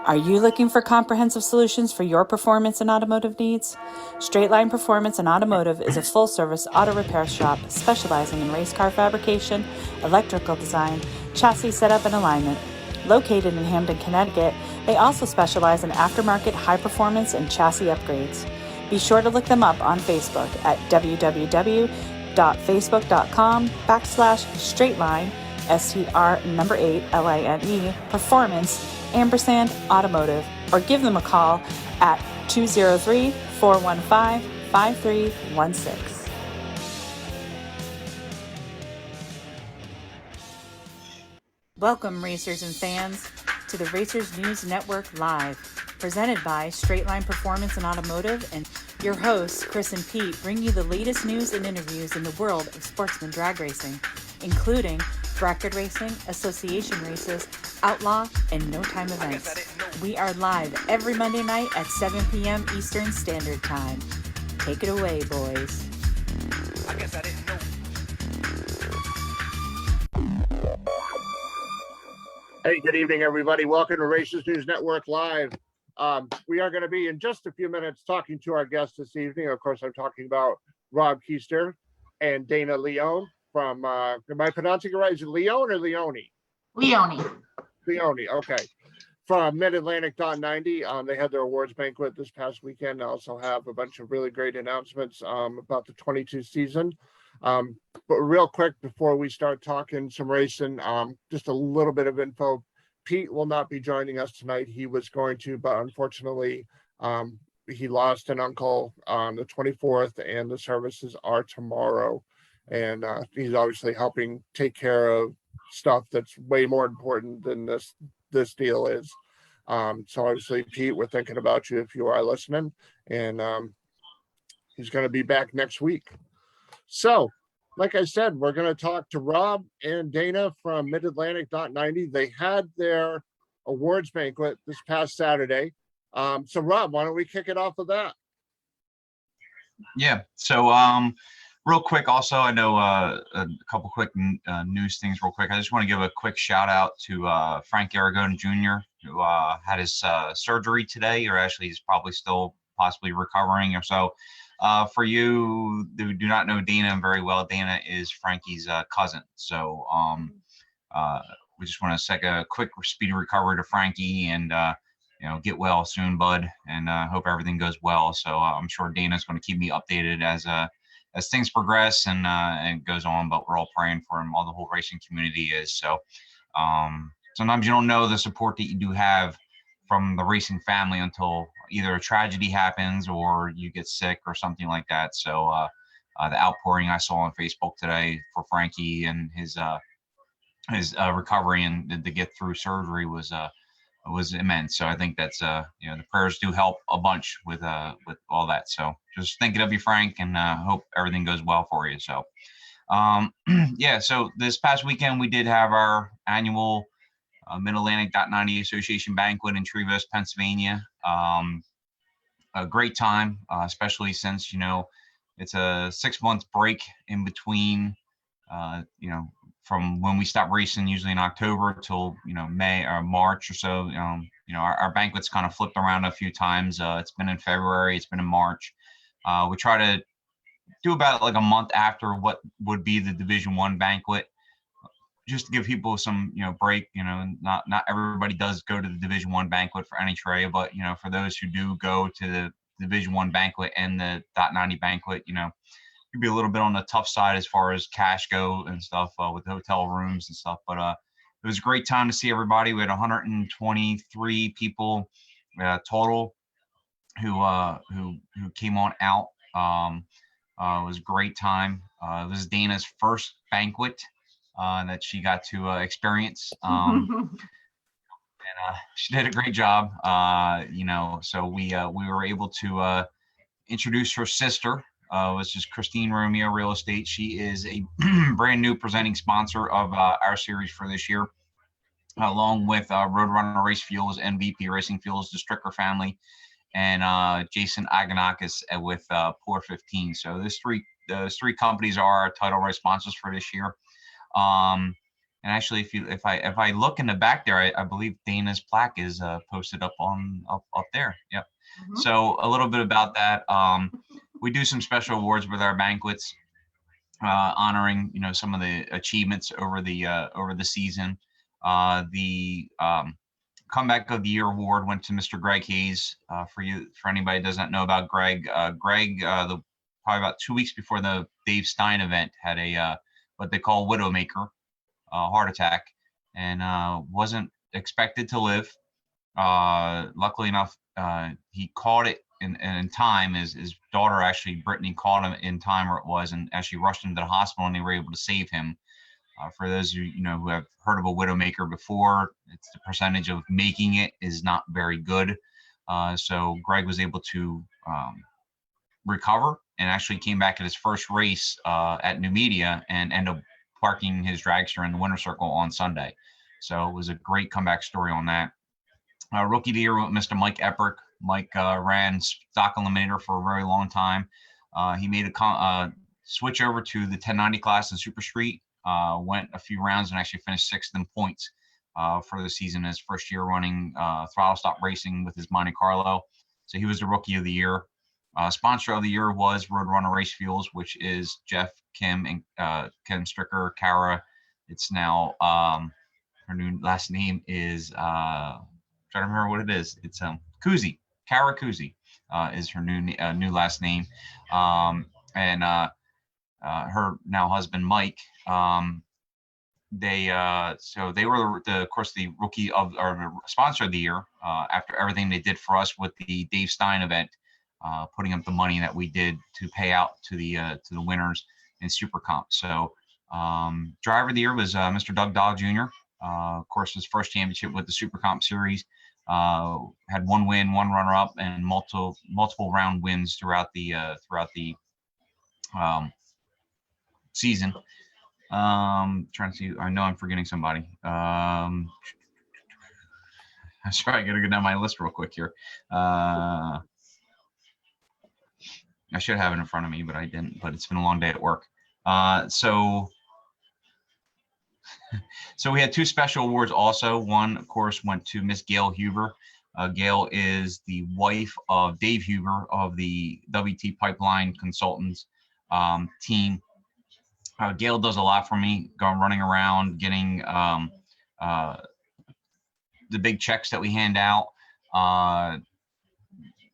Are you looking for comprehensive solutions for your performance and automotive needs? Straight Line Performance and Automotive is a full-service auto repair shop specializing in race car fabrication, electrical design, chassis setup and alignment. Located in Hamden, Connecticut, they also specialize in aftermarket high performance and chassis upgrades. Be sure to look them up on Facebook at www.facebook.com/straightline, STR8LINE, Performance, &Automotive, or give them a call at 203-415-5316. Welcome, racers and fans, to the Racers News Network Live, presented by Straight Line Performance and Automotive, and your hosts, Chris and Pete, bring you the latest news and interviews in the world of sportsman drag racing, including bracket racing, association races, outlaw, and no-time events. We are live every Monday night at 7 p.m. Eastern Standard Time. Take it away, boys. Hey, good evening, everybody. Welcome to Racers News Network Live. We are going to be in just a few minutes talking to our guest this evening. Of course, I'm talking about Rob Keister and Dana Leone from, am I pronouncing it right? Is it Leone or Leone? Leone, okay. From Mid-Atlantic.90. They had their awards banquet this past weekend. They also have a bunch of really great announcements about the 22 season. But real quick, before we start talking some racing, just a little bit of info. Pete will not be joining us tonight. He was going to, but unfortunately, he lost an uncle on the 24th, and the services are tomorrow. And he's obviously helping take care of stuff that's way more important than this deal is. So obviously, Pete, we're thinking about you if you are listening, and he's going to be back next week. So, like I said, we're going to talk to Rob and Dana from Mid-Atlantic.90. They had their awards banquet this past Saturday. So, Rob, why don't we kick it off with that? Yeah. So, real quick, also, I know a couple quick news things real quick. I just want to give a quick shout out to Frank Aragon Jr., who had his surgery today, or actually he's probably still possibly recovering or so. For you who do not know Dana very well, Dana is Frankie's cousin. So we just want to say a quick speedy recovery to Frankie, and get well soon, bud, and hope everything goes well. So I'm sure Dana's going to keep me updated as things progress and goes on, but we're all praying for him. All the whole racing community is. So sometimes you don't know the support that you do have from the racing family until either a tragedy happens or you get sick or something like that. So the outpouring I saw on Facebook today for Frankie and his recovery and to get through surgery was immense. So I think that's the prayers do help a bunch with all that. So just thinking of you, Frank, and hope everything goes well for you. So yeah, so this past weekend we did have our annual Mid-Atlantic.90 Association banquet in Trevose, Pennsylvania. A great time, especially since it's a 6-month break in between from when we stop racing, usually in October, till May or March or so. Our banquet's kind of flipped around a few times. It's been in February, it's been in March. We try to do about like a month after what would be the Division I banquet, just to give people some break. Not everybody does go to the Division I banquet for NHRA, but for those who do go to the Division I banquet and the .90 banquet, could be a little bit on the tough side as far as cash go and stuff with hotel rooms and stuff. But it was a great time to see everybody. We had 123 people total who came on out. It was a great time. It was Dana's first banquet that she got to experience. And she did a great job. So we were able to introduce her sister, was just Christine Romeo Real Estate. She is a brand new presenting sponsor of our series for this year, along with Roadrunner Race Fuels, MVP Racing Fuels, the Stricker family, and Jason Aganakis with Pour 15. So those three companies are our title race sponsors for this year. And actually, if I look in the back there, I believe Dana's plaque is posted up there. Yep. Mm-hmm. So a little bit about that. We do some special awards with our banquets, honoring some of the achievements over the season. The Comeback of the Year award went to Mr. Greg Hayes. For anybody who does not know about Greg, probably about 2 weeks before the Dave Stein event, had a what they call widowmaker heart attack, and wasn't expected to live. Luckily enough, he caught it in time. His daughter, actually, Brittany, caught him in time where it was, and actually rushed him to the hospital, and they were able to save him. For those of you who have heard of a widowmaker before, it's the percentage of making it is not very good. So Greg was able to recover and actually came back at his first race at New Media and ended up parking his dragster in the winner's circle on Sunday. So it was a great comeback story on that. Rookie of the Year with Mr. Mike Eprick. Mike ran stock eliminator for a very long time. He made a switch over to the 1090 class in Super Street, went a few rounds and actually finished 6th in points for the season, his first year running throttle stop racing with his Monte Carlo. So he was the Rookie of the Year. Sponsor of the Year was Roadrunner Race Fuels, which is Jeff, Kim, and Kim Stricker, Kara. It's now her new last name is trying to remember what it is. It's Kuzi. Kara Kuzi is her new last name, and her now husband Mike. They were of course the rookie of or sponsor of the year after everything they did for us with the Dave Stein event, putting up the money that we did to pay out to the winners in Super Comp. So driver of the year was Mr. Doug Dahl Jr. Of course, his first championship with the Super Comp series. Had one win, one runner-up, and multiple round wins throughout the season. Trying to see. I know I'm forgetting somebody. I'm sorry, I gotta go down my list real quick here. I should have it in front of me, but I didn't. But it's been a long day at work. So we had two special awards also. One, of course, went to Miss Gail Huber. Gail is the wife of Dave Huber of the WT Pipeline Consultants team. Gail does a lot for me, running around, getting the big checks that we hand out,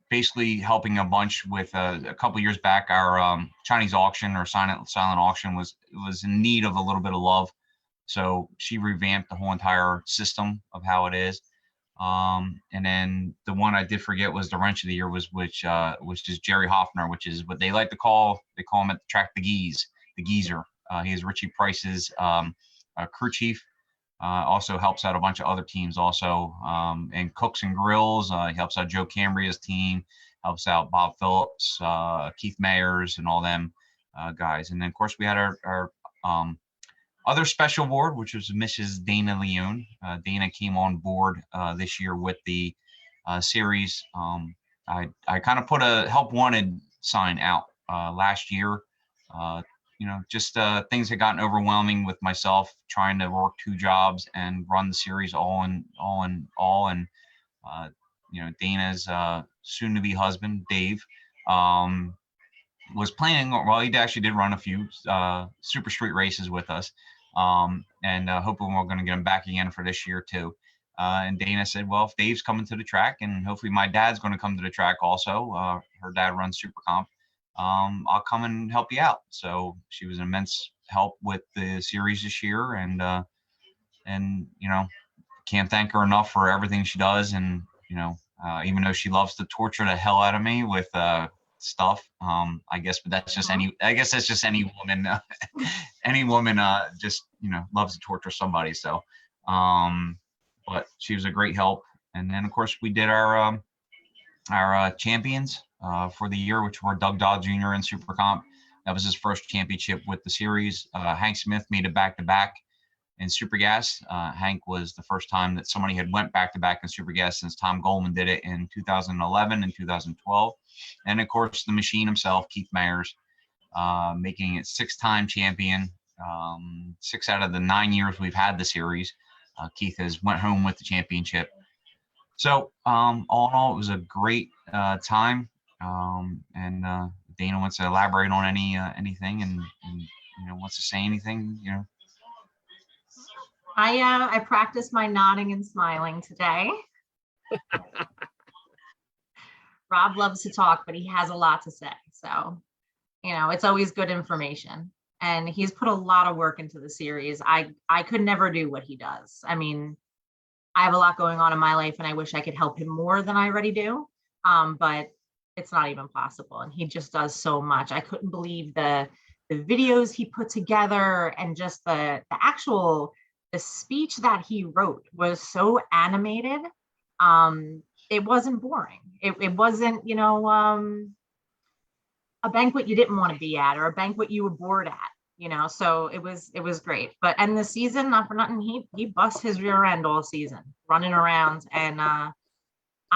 basically helping a bunch with a couple years back, our Chinese auction or silent auction was in need of a little bit of love. So she revamped the whole entire system of how it is. And then the one I did forget was the wrench of the year which is Jerry Hoffner, which is what they like to call him at the track, the geezer. He is Richie Price's crew chief. Also helps out a bunch of other teams also, and cooks and grills. He helps out Joe Cambria's team, helps out Bob Phillips, Keith Mayers, and all them guys. And then of course we had our other special award, which was Mrs. Dana Leone. Dana came on board this year with the series. I kind of put a help wanted sign out last year. Just things had gotten overwhelming with myself trying to work two jobs and run the series all in all. And Dana's soon-to-be husband, Dave, was planning. Well, he actually did run a few Super Street races with us, and hoping we're going to get him back again for this year too. And Dana said, well, if Dave's coming to the track, and hopefully my dad's going to come to the track also, her dad runs Super Comp, I'll come and help you out. So she was an immense help with the series this year, and can't thank her enough for everything she does. And even though she loves to torture the hell out of me with stuff, I guess that's just any woman. Any woman just loves to torture somebody. So, but she was a great help. And then of course we did our champions for the year, which were Doug Dodd Jr. in Super Comp. That was his first championship with the series. Hank Smith made it back-to-back in Super Gas. Hank was the first time that somebody had went back-to-back in Super Gas since Tom Goldman did it in 2011 and 2012. And of course, the machine himself, Keith Mayers, making it 6-time champion. 6 out of the 9 years we've had the series, Keith has went home with the championship. So all in all, it was a great time. And Dana wants to elaborate on anything and wants to say anything, I practiced my nodding and smiling today. Rob loves to talk, but he has a lot to say. So, it's always good information. And he's put a lot of work into the series. I could never do what he does. I mean, I have a lot going on in my life and I wish I could help him more than I already do. But it's not even possible. And he just does so much. I couldn't believe the videos he put together, and just the speech that he wrote was so animated. It wasn't boring. It wasn't, a banquet you didn't want to be at, or a banquet you were bored at, so it was great. But and the season, not for nothing, he busts his rear end all season running around. And I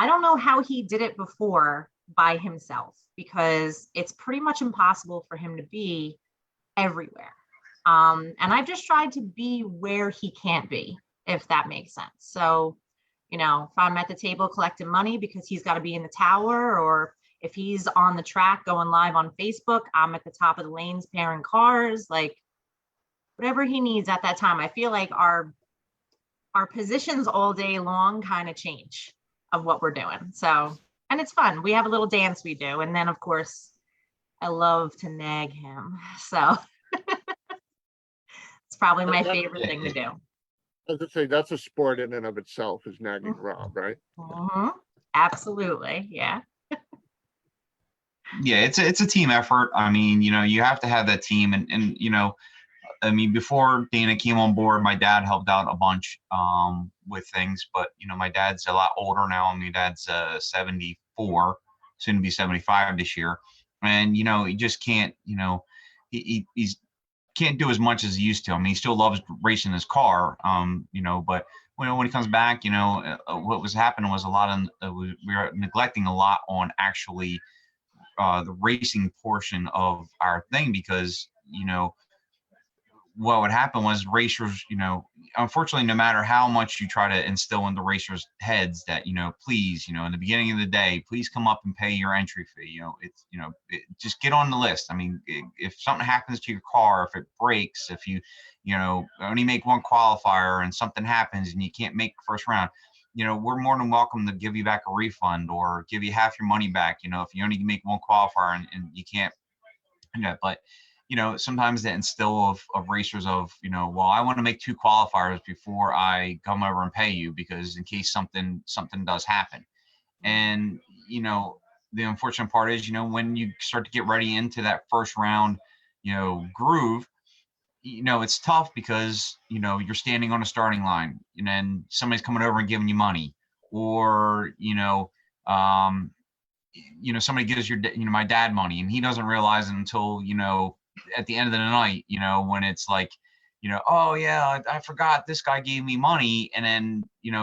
don't know how he did it before by himself, because it's pretty much impossible for him to be everywhere. And I've just tried to be where he can't be, if that makes sense. So, if I'm at the table collecting money because he's got to be in the tower, or if he's on the track going live on Facebook, I'm at the top of the lanes pairing cars, like whatever he needs at that time. I feel like our positions all day long kind of change of what we're doing. So, and it's fun. We have a little dance we do. And then of course, I love to nag him. So it's probably my favorite thing to do. I was gonna say, that's a sport in and of itself, is nagging Rob, right? Mm-hmm. Absolutely. Yeah. Yeah, it's a team effort. I mean, you have to have that team, and I mean, before Dana came on board, my dad helped out a bunch with things, but my dad's a lot older now. I mean, dad's 74, soon to be 75 this year, and he just can't, he's can't do as much as he used to. I mean, he still loves racing his car, but when he comes back, what was happening was a lot of we were neglecting a lot on actually the racing portion of our thing, because what would happen was racers, unfortunately, no matter how much you try to instill in the racers' heads that, please, in the beginning of the day, please come up and pay your entry fee. Just get on the list. I mean, if something happens to your car, if it breaks, if you, only make one qualifier and something happens and you can't make the first round, we're more than welcome to give you back a refund or give you half your money back, if you only make one qualifier and you can't, but sometimes the instill of racers of, well, I want to make 2 qualifiers before I come over and pay you, because in case something does happen. And, the unfortunate part is, when you start to get ready into that first round, groove, it's tough because, you're standing on a starting line and then somebody's coming over and giving you money, or, somebody gives my dad money and he doesn't realize it until, at the end of the night, when it's like, oh yeah, I forgot this guy gave me money. And then, you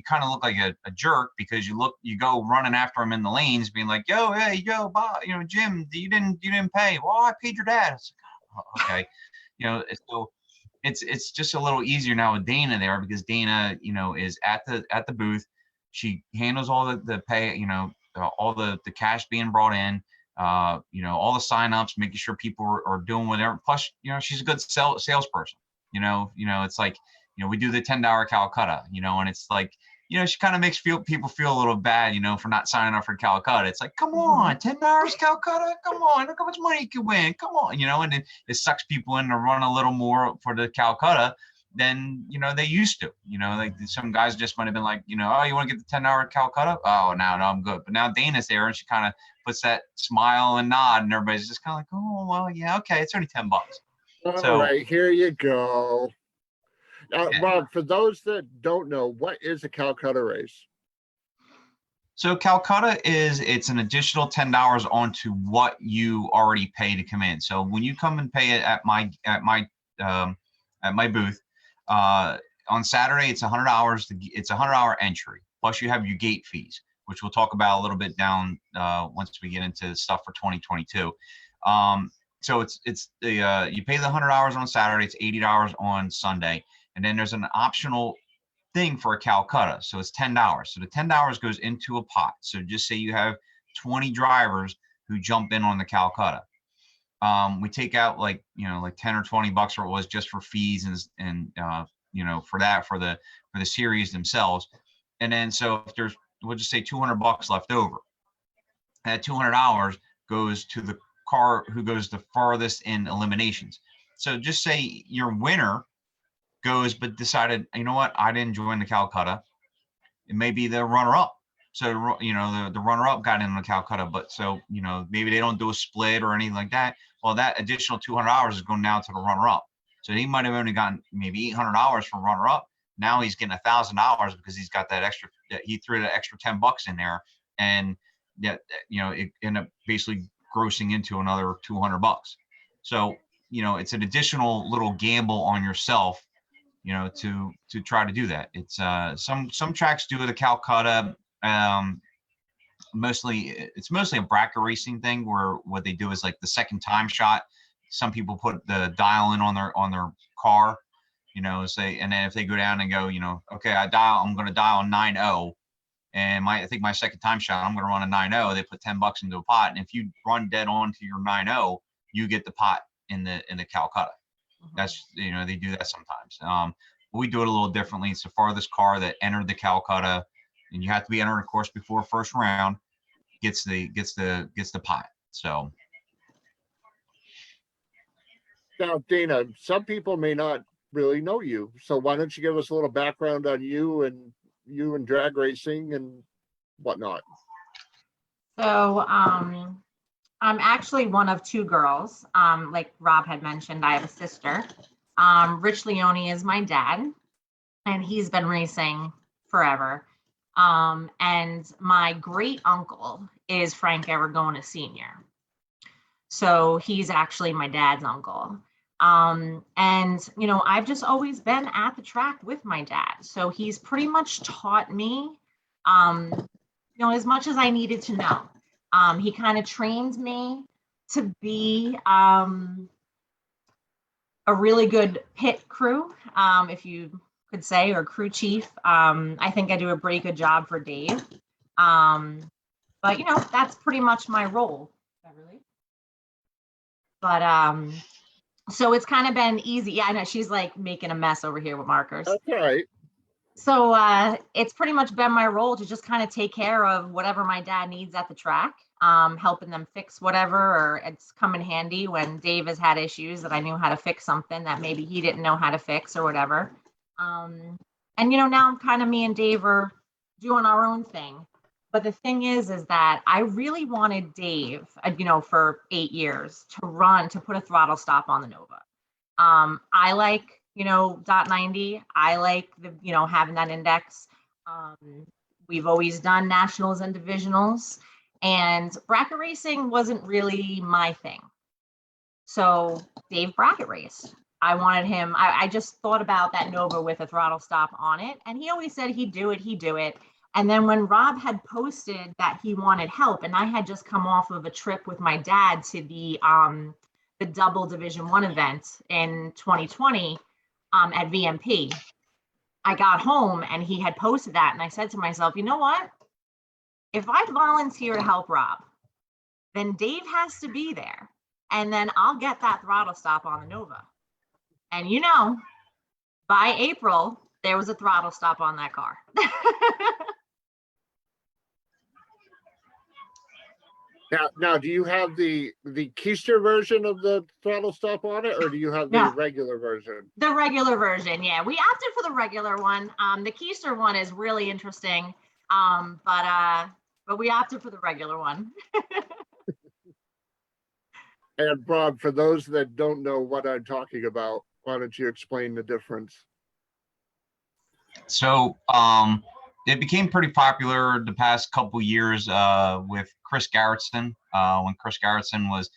kind of look like a jerk, because you go running after him in the lanes being like, hey, Bob, Jim, you didn't pay. Well, I paid your dad. It's like, oh, okay. So it's just a little easier now with Dana there, because Dana, is at the booth. She handles all the pay, all the cash being brought in, all the signups, making sure people are doing whatever. Plus, she's a good salesperson. It's like, we do the $10 Calcutta, and it's like, she kind of makes people feel a little bad, for not signing up for Calcutta. It's like, come on, $10 Calcutta, come on, look how much money you can win, come on, and it sucks people in to run a little more for the Calcutta than they used to. Like some guys just might have been like, oh, you want to get the $10 Calcutta? Oh, no, I'm good. But now Dana's there and she kind of puts that smile and nod, and everybody's just kind of like, oh, well, yeah, okay, it's only $10. All right, here you go. Yeah. Rob, for those that don't know, what is a Calcutta race? So Calcutta it's an additional $10 onto what you already pay to come in. So when you come and pay it at my booth, on Saturday it's $100. It's a $100 entry. Plus you have your gate fees, which we'll talk about a little bit down once we get into stuff for 2022. So it's the you pay the $100 on Saturday. It's $80 on Sunday, and then there's an optional thing for a Calcutta. So it's $10. So the $10 goes into a pot. So just say you have 20 drivers who jump in on the Calcutta. We take out like 10 or 20 bucks, or it was just for fees and for the series themselves. And then so if we'll just say 200 bucks left over, that $200 goes to the car who goes the farthest in eliminations. So just say your winner goes but decided, you know what, I didn't join the Calcutta. It may be the runner-up. So the runner-up got in the Calcutta, but so maybe they don't do a split or anything like that. Well, that additional $200 is going now to the runner-up. So he might have only gotten maybe $800 from runner-up. Now he's getting $1,000 because he's got that extra. He threw that extra 10 bucks in there, and that it ended up basically grossing into another 200 bucks. So it's an additional little gamble on yourself, to try to do that. It's some tracks do the Calcutta. It's mostly a bracket racing thing where what they do is like the second time shot. Some people put the dial in on their car, say, and then if they go down and go, okay, I'm going to dial 9-0, and I think my second time shot, I'm going to run a 9-0. They put 10 bucks into a pot, and if you run dead on to your 9-0, you get the pot in the Calcutta. That's they do that sometimes. We do it a little differently. It's the farthest car that entered the Calcutta, and you have to be entered, of course, before first round. Gets the pot. So. Now, Dana, some people may not really know you, so why don't you give us a little background on you and drag racing and whatnot? So I'm actually one of two girls. Like Rob had mentioned, I have a sister. Rich Leone is my dad, and he's been racing forever. And my great uncle is Frank Aragona Sr. So he's actually my dad's uncle. And, I've just always been at the track with my dad. So he's pretty much taught me, as much as I needed to know. He kind of trained me to be a really good pit crew, if you could say, or crew chief. I think I do a pretty good job for Dave. But that's pretty much my role. Beverly. But so it's kind of been easy. Yeah, I know she's like making a mess over here with markers. That's all right. So it's pretty much been my role to just kind of take care of whatever my dad needs at the track, helping them fix whatever, or it's come in handy when Dave has had issues that I knew how to fix something that maybe he didn't know how to fix or whatever. And now kind of me and Dave are doing our own thing. But the thing is that I really wanted Dave, for 8 years to put a throttle stop on the Nova. I like, .90. I like the, having that index. We've always done nationals and divisionals, and bracket racing wasn't really my thing. So Dave bracket raced. I wanted him, I just thought about that Nova with a throttle stop on it. And he always said he'd do it. And then when Rob had posted that he wanted help, and I had just come off of a trip with my dad to the double Division I event in 2020 at VMP, I got home and he had posted that. And I said to myself, you know what? If I volunteer to help Rob, then Dave has to be there. And then I'll get that throttle stop on the Nova. And by April, there was a throttle stop on that car. Now, do you have the Keister version of the throttle stop on it, or do you have the regular version? The regular version, yeah. We opted for the regular one. The Keister one is really interesting, but we opted for the regular one. And Rob, for those that don't know what I'm talking about, why don't you explain the difference? So it became pretty popular the past couple years with Chris Garrettson. When Chris Garrettson was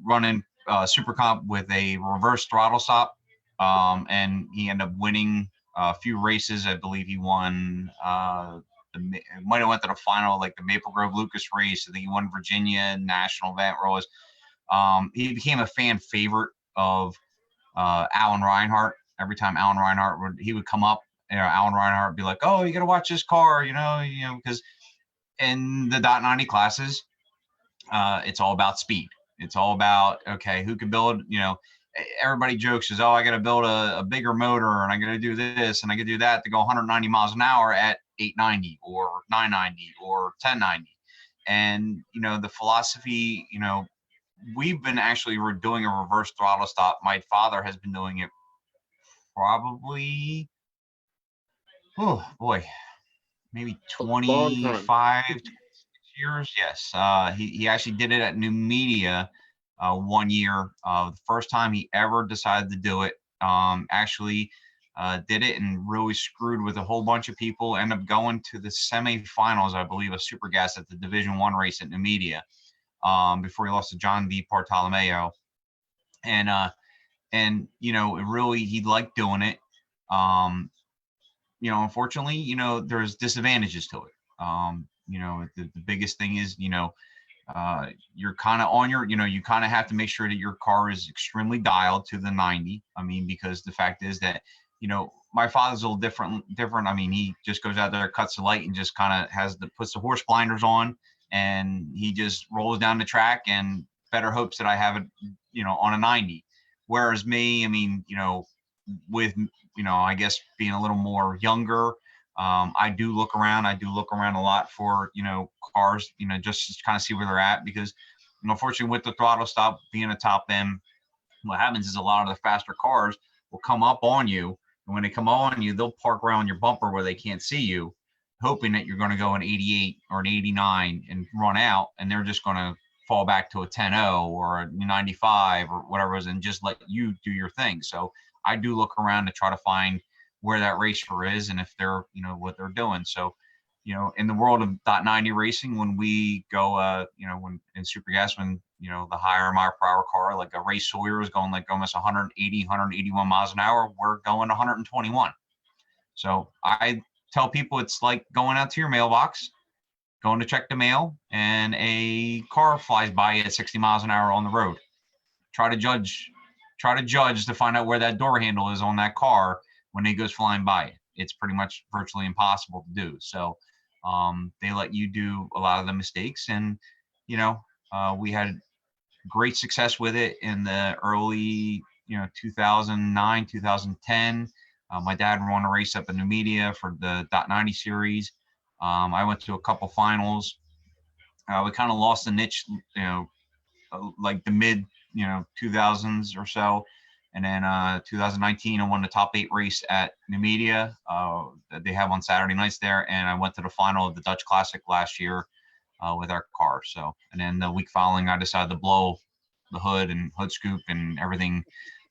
running Super Comp with a reverse throttle stop, and he ended up winning a few races. I believe he won. Might have went to the final, like the Maple Grove Lucas race. I think he won Virginia National Event Rose. He became a fan favorite of Alan Reinhart. Every time Alan Reinhart would come up, Alan Reinhart would be like, "Oh, you got to watch this car," because in the .90 classes, it's all about speed. It's all about, okay, who can build, everybody jokes is, oh, I got to build a bigger motor and I got to do this and I got to do that to go 190 miles an hour at 890 or 990 or 1090. And, the philosophy, we've been actually doing a reverse throttle stop. My father has been doing it probably, oh boy, maybe 25 years. Yes. He actually did it at New Media 1 year. The first time he ever decided to do it, actually did it and really screwed with a whole bunch of people. Ended up going to the semifinals, I believe, of Super Gas at the Division 1 race at New Media, before he lost to John D. Bartolomeo. And it really, he liked doing it. Unfortunately, there's disadvantages to it. The biggest thing is, you're kind of on you kind of have to make sure that your car is extremely dialed to the 90. I mean, because the fact is that, my father's a little different. I mean, he just goes out there, cuts the light and just kind of puts the horse blinders on and he just rolls down the track and better hopes that I have it, on a 90. Whereas me, I mean, with, I guess being a little more younger, I do look around. I do look around a lot for, cars, just to kind of see where they're at, because, unfortunately, with the throttle stop being a top end, what happens is a lot of the faster cars will come up on you. And when they come on you, they'll park around your bumper where they can't see you, hoping that you're going to go an 88 or an 89 and run out. And they're just going to fall back to a 10-0 or a 95 or whatever it is and just let you do your thing. So I do look around to try to find where that racer is and if they're, what they're doing. So, in the world of .90 racing, when we go, when in Super Gas, when, the higher mile per hour car, like a Ray Sawyer is going like almost 180, 181 miles an hour, we're going 121. So I tell people it's like going out to your mailbox, going to check the mail, and a car flies by you at 60 miles an hour on the road. Try to judge to find out where that door handle is on that car when it goes flying by. It's pretty much virtually impossible to do. So they let you do a lot of the mistakes, and we had great success with it in the early 2009, 2010. My dad won a race up in New Media for the .90 series. I went to a couple finals. We kind of lost the niche, like the mid 2000s or so. And then 2019, I won the top 8 race at New Media that they have on Saturday nights there. And I went to the final of the Dutch Classic last year with our car. So, and then the week following, I decided to blow the hood and hood scoop and everything,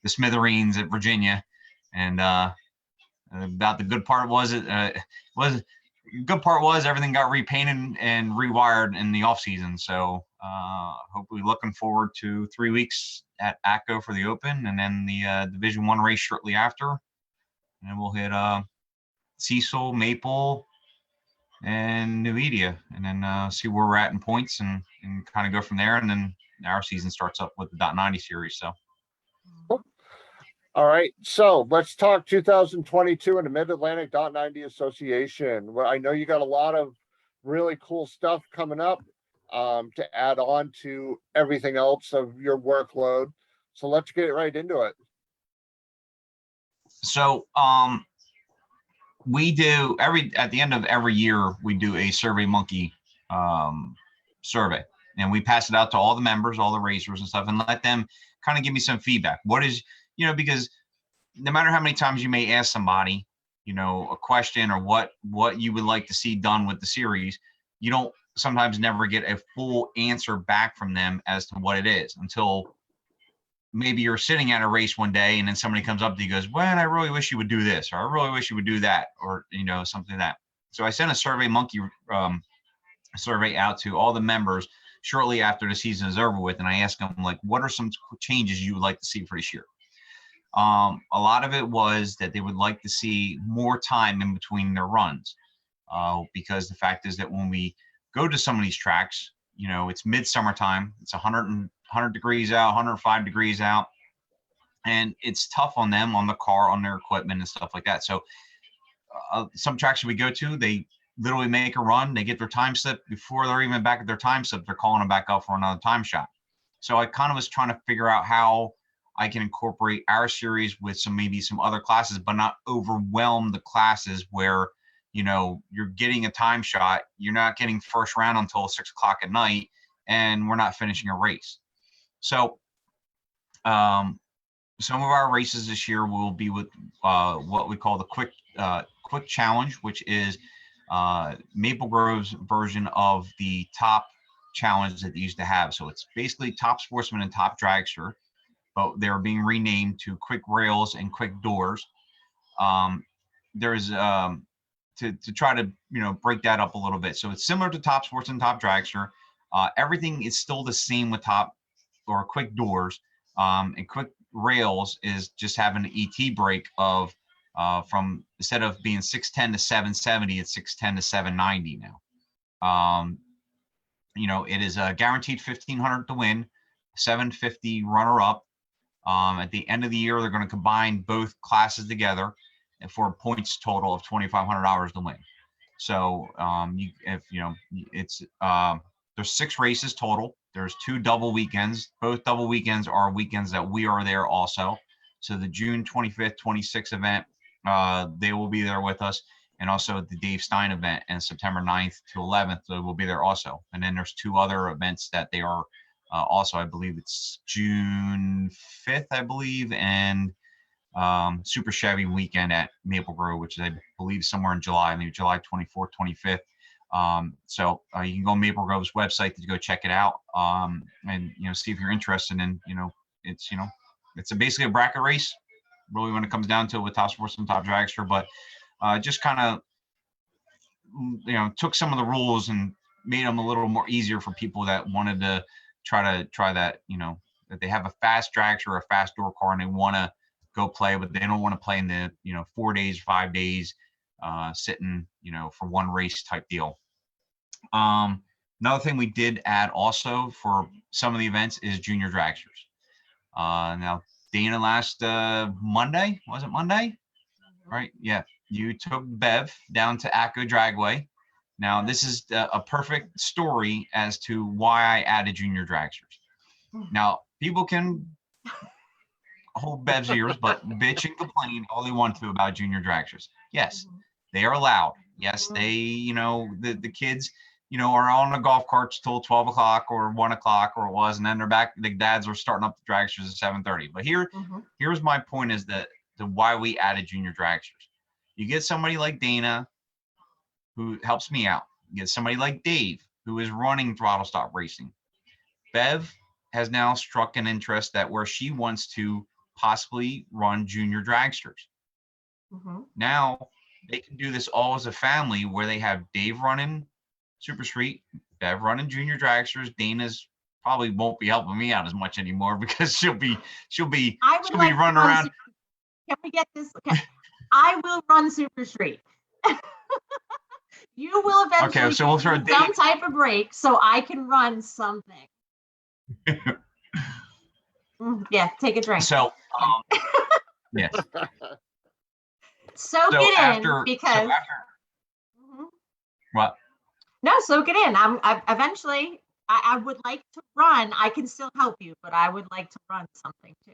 the smithereens at Virginia. And about the good part was good part was everything got repainted and rewired in the off season. So hopefully looking forward to 3 weeks at ACO for the Open, and then the Division 1 race shortly after. And then we'll hit Cecil, Maple, and New Media, and then see where we're at in points and kind of go from there. And then our season starts up with the .90 series. So. All right, so let's talk 2022 in the Mid-Atlantic .90 Association. Well, I know you got a lot of really cool stuff coming up to add on to everything else of your workload. So let's get right into it. So we do at the end of every year, we do a SurveyMonkey survey, and we pass it out to all the members, all the racers and stuff, and let them kind of give me some feedback. What is, because no matter how many times you may ask somebody, a question or what you would like to see done with the series, you don't sometimes never get a full answer back from them as to what it is until maybe you're sitting at a race one day and then somebody comes up to you and goes, well, I really wish you would do this, or I really wish you would do that, or, something like that. So I sent a survey monkey survey out to all the members shortly after the season is over with, and I asked them, like, what are some changes you would like to see for this year? A lot of it was that they would like to see more time in between their runs, because the fact is that when we go to some of these tracks, it's midsummer time, it's 100 degrees out, 105 degrees out, and it's tough on them, on the car, on their equipment and stuff like that. So some tracks we go to, they literally make a run, they get their time slip. Before they're even back at their time slip, they're calling them back up for another time shot. So I kind of was trying to figure out how I can incorporate our series with maybe some other classes, but not overwhelm the classes where, you're getting a time shot, you're not getting first round until 6 o'clock at night, and we're not finishing a race. So some of our races this year will be with what we call the quick challenge, which is Maple Grove's version of the top challenge that they used to have. So it's basically Top Sportsman and Top Dragster, but they're being renamed to Quick Rails and Quick Doors. There's to try to break that up a little bit. So it's similar to Top Sports and Top Dragster. Everything is still the same with Top or Quick Doors, and Quick Rails is just having an ET break of from, instead of being 610 to 770, it's 610 to 790 now. It is a guaranteed 1,500 to win, 750 runner up. At the end of the year, they're going to combine both classes together for a points total of $2,500 to win. So there's 6 races total. There's 2 double weekends. Both double weekends are weekends that we are there also. So the June 25th, 26th event, they will be there with us. And also the Dave Stein event and September 9th to 11th, they will be there also. And then there's 2 other events that they are also, I believe it's June 5th, I believe, and Super Chevy weekend at Maple Grove, which is, I believe, somewhere in July, maybe July 24th, 25th. So you can go on Maple Grove's website to go check it out, and see if you're interested in, it's basically a bracket race, really, when it comes down to it, with Top Sports and Top Dragster, but just kind of took some of the rules and made them a little more easier for people that wanted to try that, that they have a fast dragster or a fast door car and they want to go play, but they don't want to play in the 4 days, 5 days, sitting for one race type deal. Another thing we did add also for some of the events is junior dragsters. Now Dana, last Monday, was it Monday? Right? Yeah. You took Bev down to ACO Dragway. Now this is a perfect story as to why I added junior dragsters. Now people can hold Bev's ears, but bitch and complain all they want to about junior dragsters. Yes, they are loud. Yes, they, the kids, are on the golf carts till 12 o'clock or 1 o'clock, or it was, and then they're back. The dads are starting up the dragsters at 7:30. But here's my point: is that why we added junior dragsters. You get somebody like Dana, who helps me out. You get somebody like Dave, who is running Throttle Stop Racing. Bev has now struck an interest that where she wants to possibly run junior dragsters. Now they can do this all as a family, where they have Dave running Super Street, Bev running junior dragsters. Dana's probably won't be helping me out as much anymore because she'll be running around. Can we get this? I will run Super Street. You will eventually. Okay, so we'll throw some type of break so I can run something. Yeah, take a drink. So, yes. Soak it in, because. What? No, soak it in. I eventually. I would like to run. I can still help you, but I would like to run something too.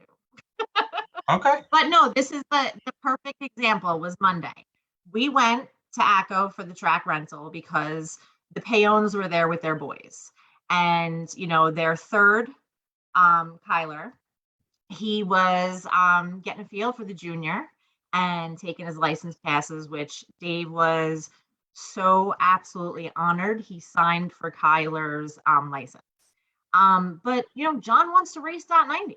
Okay. But no, this is the perfect example. Was Monday. We went to ACO for the track rental because the Payones were there with their boys, and their third, Kyler, he was getting a feel for the junior and taking his license passes, which Dave was so absolutely honored. He signed for Kyler's license. But John wants to race .90.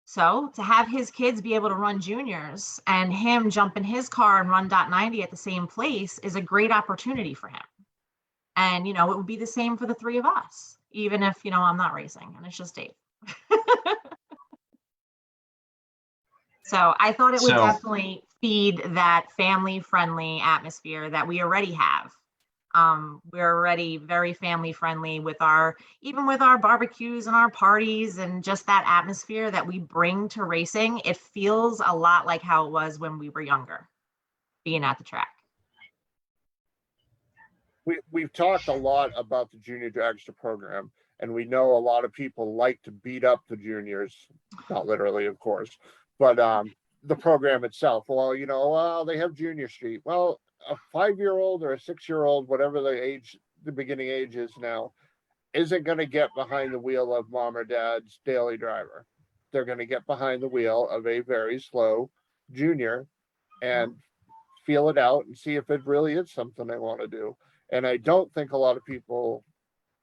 So to have his kids be able to run juniors and him jump in his car and run .90 at the same place is a great opportunity for him. And, it would be the same for the three of us, even if, I'm not racing and it's just Dave. So I thought it would So- definitely feed that family friendly atmosphere that we already have. We're already very family friendly with even with our barbecues and our parties and just that atmosphere that we bring to racing. It feels a lot like how it was when we were younger, being at the track. We've talked a lot about the junior dragster program, and we know a lot of people like to beat up the juniors, not literally, of course, but the program itself. Well, they have Junior Street. Well, a 5-year-old or a 6-year-old, whatever the beginning age is now, isn't going to get behind the wheel of mom or dad's daily driver. They're going to get behind the wheel of a very slow junior and feel it out and see if it really is something they want to do. And I don't think a lot of people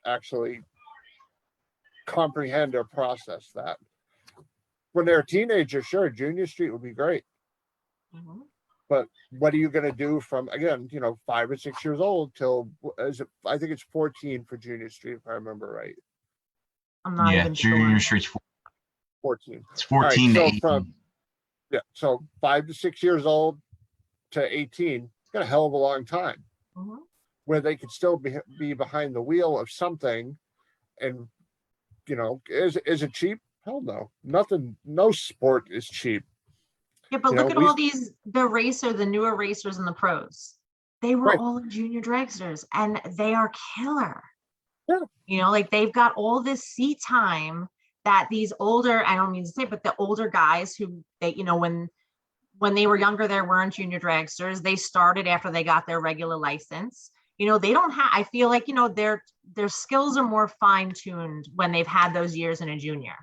actually comprehend or process that. When they're a teenager, sure, Junior Street would be great. Mhm. But what are you going to do from, again, 5 or 6 years old till, I think it's 14 for Junior Street, if I remember right. I'm not Yeah, even junior sure. street's 14. it's 14 to so 18. So 5 to 6 years old to 18, got a hell of a long time Mhm. where they could still be behind the wheel of something. And, is it cheap? Hell no. Nothing, no sport is cheap. Yeah, but You look know, at we- all the newer racers and the pros. They were Right. all junior dragsters and they are killer. Yeah. Like they've got all this seat time that these older, I don't mean to say, but the older guys who when they were younger, there weren't junior dragsters. They started after they got their regular license. They don't have, I feel like, their skills are more fine-tuned when they've had those years in a junior.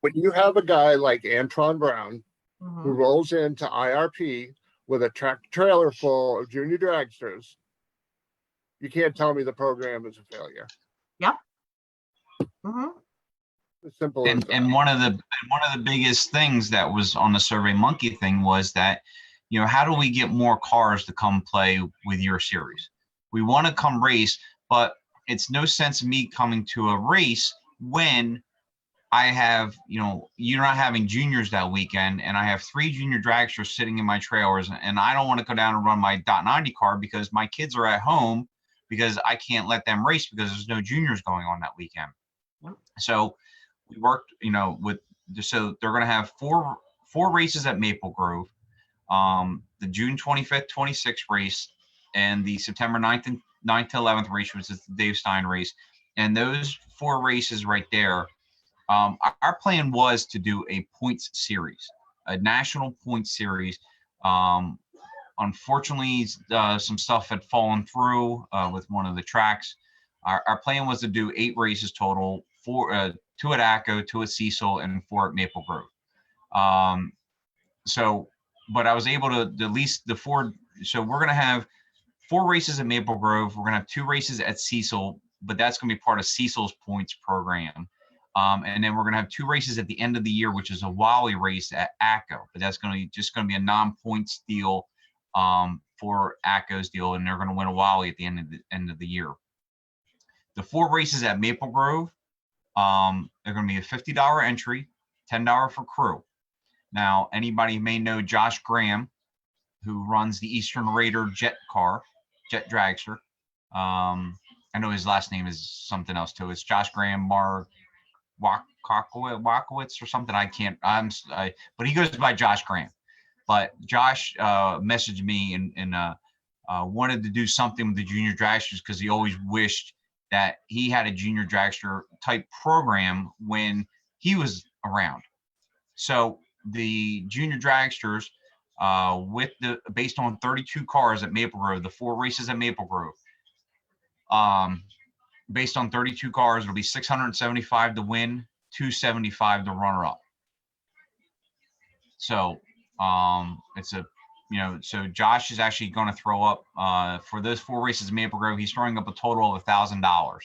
When you have a guy like Antron Brown who Mhm. rolls into IRP with a tractor trailer full of junior dragsters, you can't tell me the program is a failure. Mhm. As simple as that. And one of the biggest things that was on the Survey Monkey thing was that, how do we get more cars to come play with your series? We want to come race, but it's no sense of me coming to a race when I have, you're not having juniors that weekend, and I have 3 junior dragsters sitting in my trailers, and I don't want to go down and run my .90 car because my kids are at home because I can't let them race because there's no juniors going on that weekend. Yep. So we worked, so they're going to have four races at Maple Grove, the June 25th, 26th race, and the September 9th to 11th race, which is the Dave Stein race. And those 4 races right there, our plan was to do a points series, a national points series. Unfortunately, some stuff had fallen through with one of the tracks. Our plan was to do 8 races total, 2 at ACO, 2 at Cecil, and 4 at Maple Grove. But I was able to at least the 4. So we're going to have 4 races at Maple Grove. We're going to have 2 races at Cecil, but that's going to be part of Cecil's points program. And then we're going to have 2 races at the end of the year, which is a Wally race at ACO, but that's going to be a non-points deal for ACO's deal, and they're going to win a Wally at the end of the year. The 4 races at Maple Grove, they're going to be a $50 entry, $10 for crew. Now, anybody may know Josh Graham, who runs the Eastern Raider jet dragster. I know his last name is something else too. It's Josh Graham Wakowitz or something. But he goes by Josh Graham. But Josh messaged me and wanted to do something with the junior dragsters because he always wished that he had a junior dragster type program when he was around. So the junior dragsters, based on 32 cars at Maple Grove, the 4 races at Maple Grove, based on 32 cars, it'll be $675 to win, $275 to runner up. So so Josh is actually going to throw up for those 4 races at Maple Grove. He's throwing up a total of $1,000.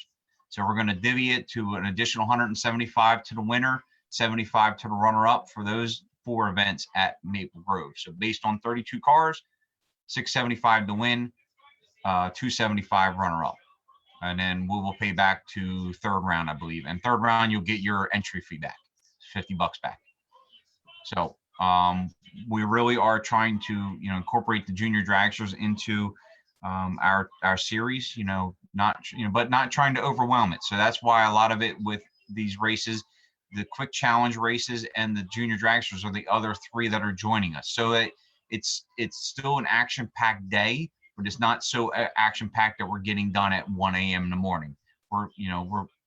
So we're going to divvy it to an additional $175 to the winner, $675 to the runner-up for those 4 events at Maple Grove. So based on 32 cars, $675 to win, $275 runner-up. And then we will pay back to third round, I believe. And third round, you'll get your entry fee back, $50 back. So we really are trying to, incorporate the junior dragsters into our series, but not trying to overwhelm it. So that's why a lot of it with these races, the quick challenge races and the junior dragsters are the other 3 that are joining us. So that it's still an action-packed day, but it's not so action-packed that we're getting done at 1 a.m. in the morning. We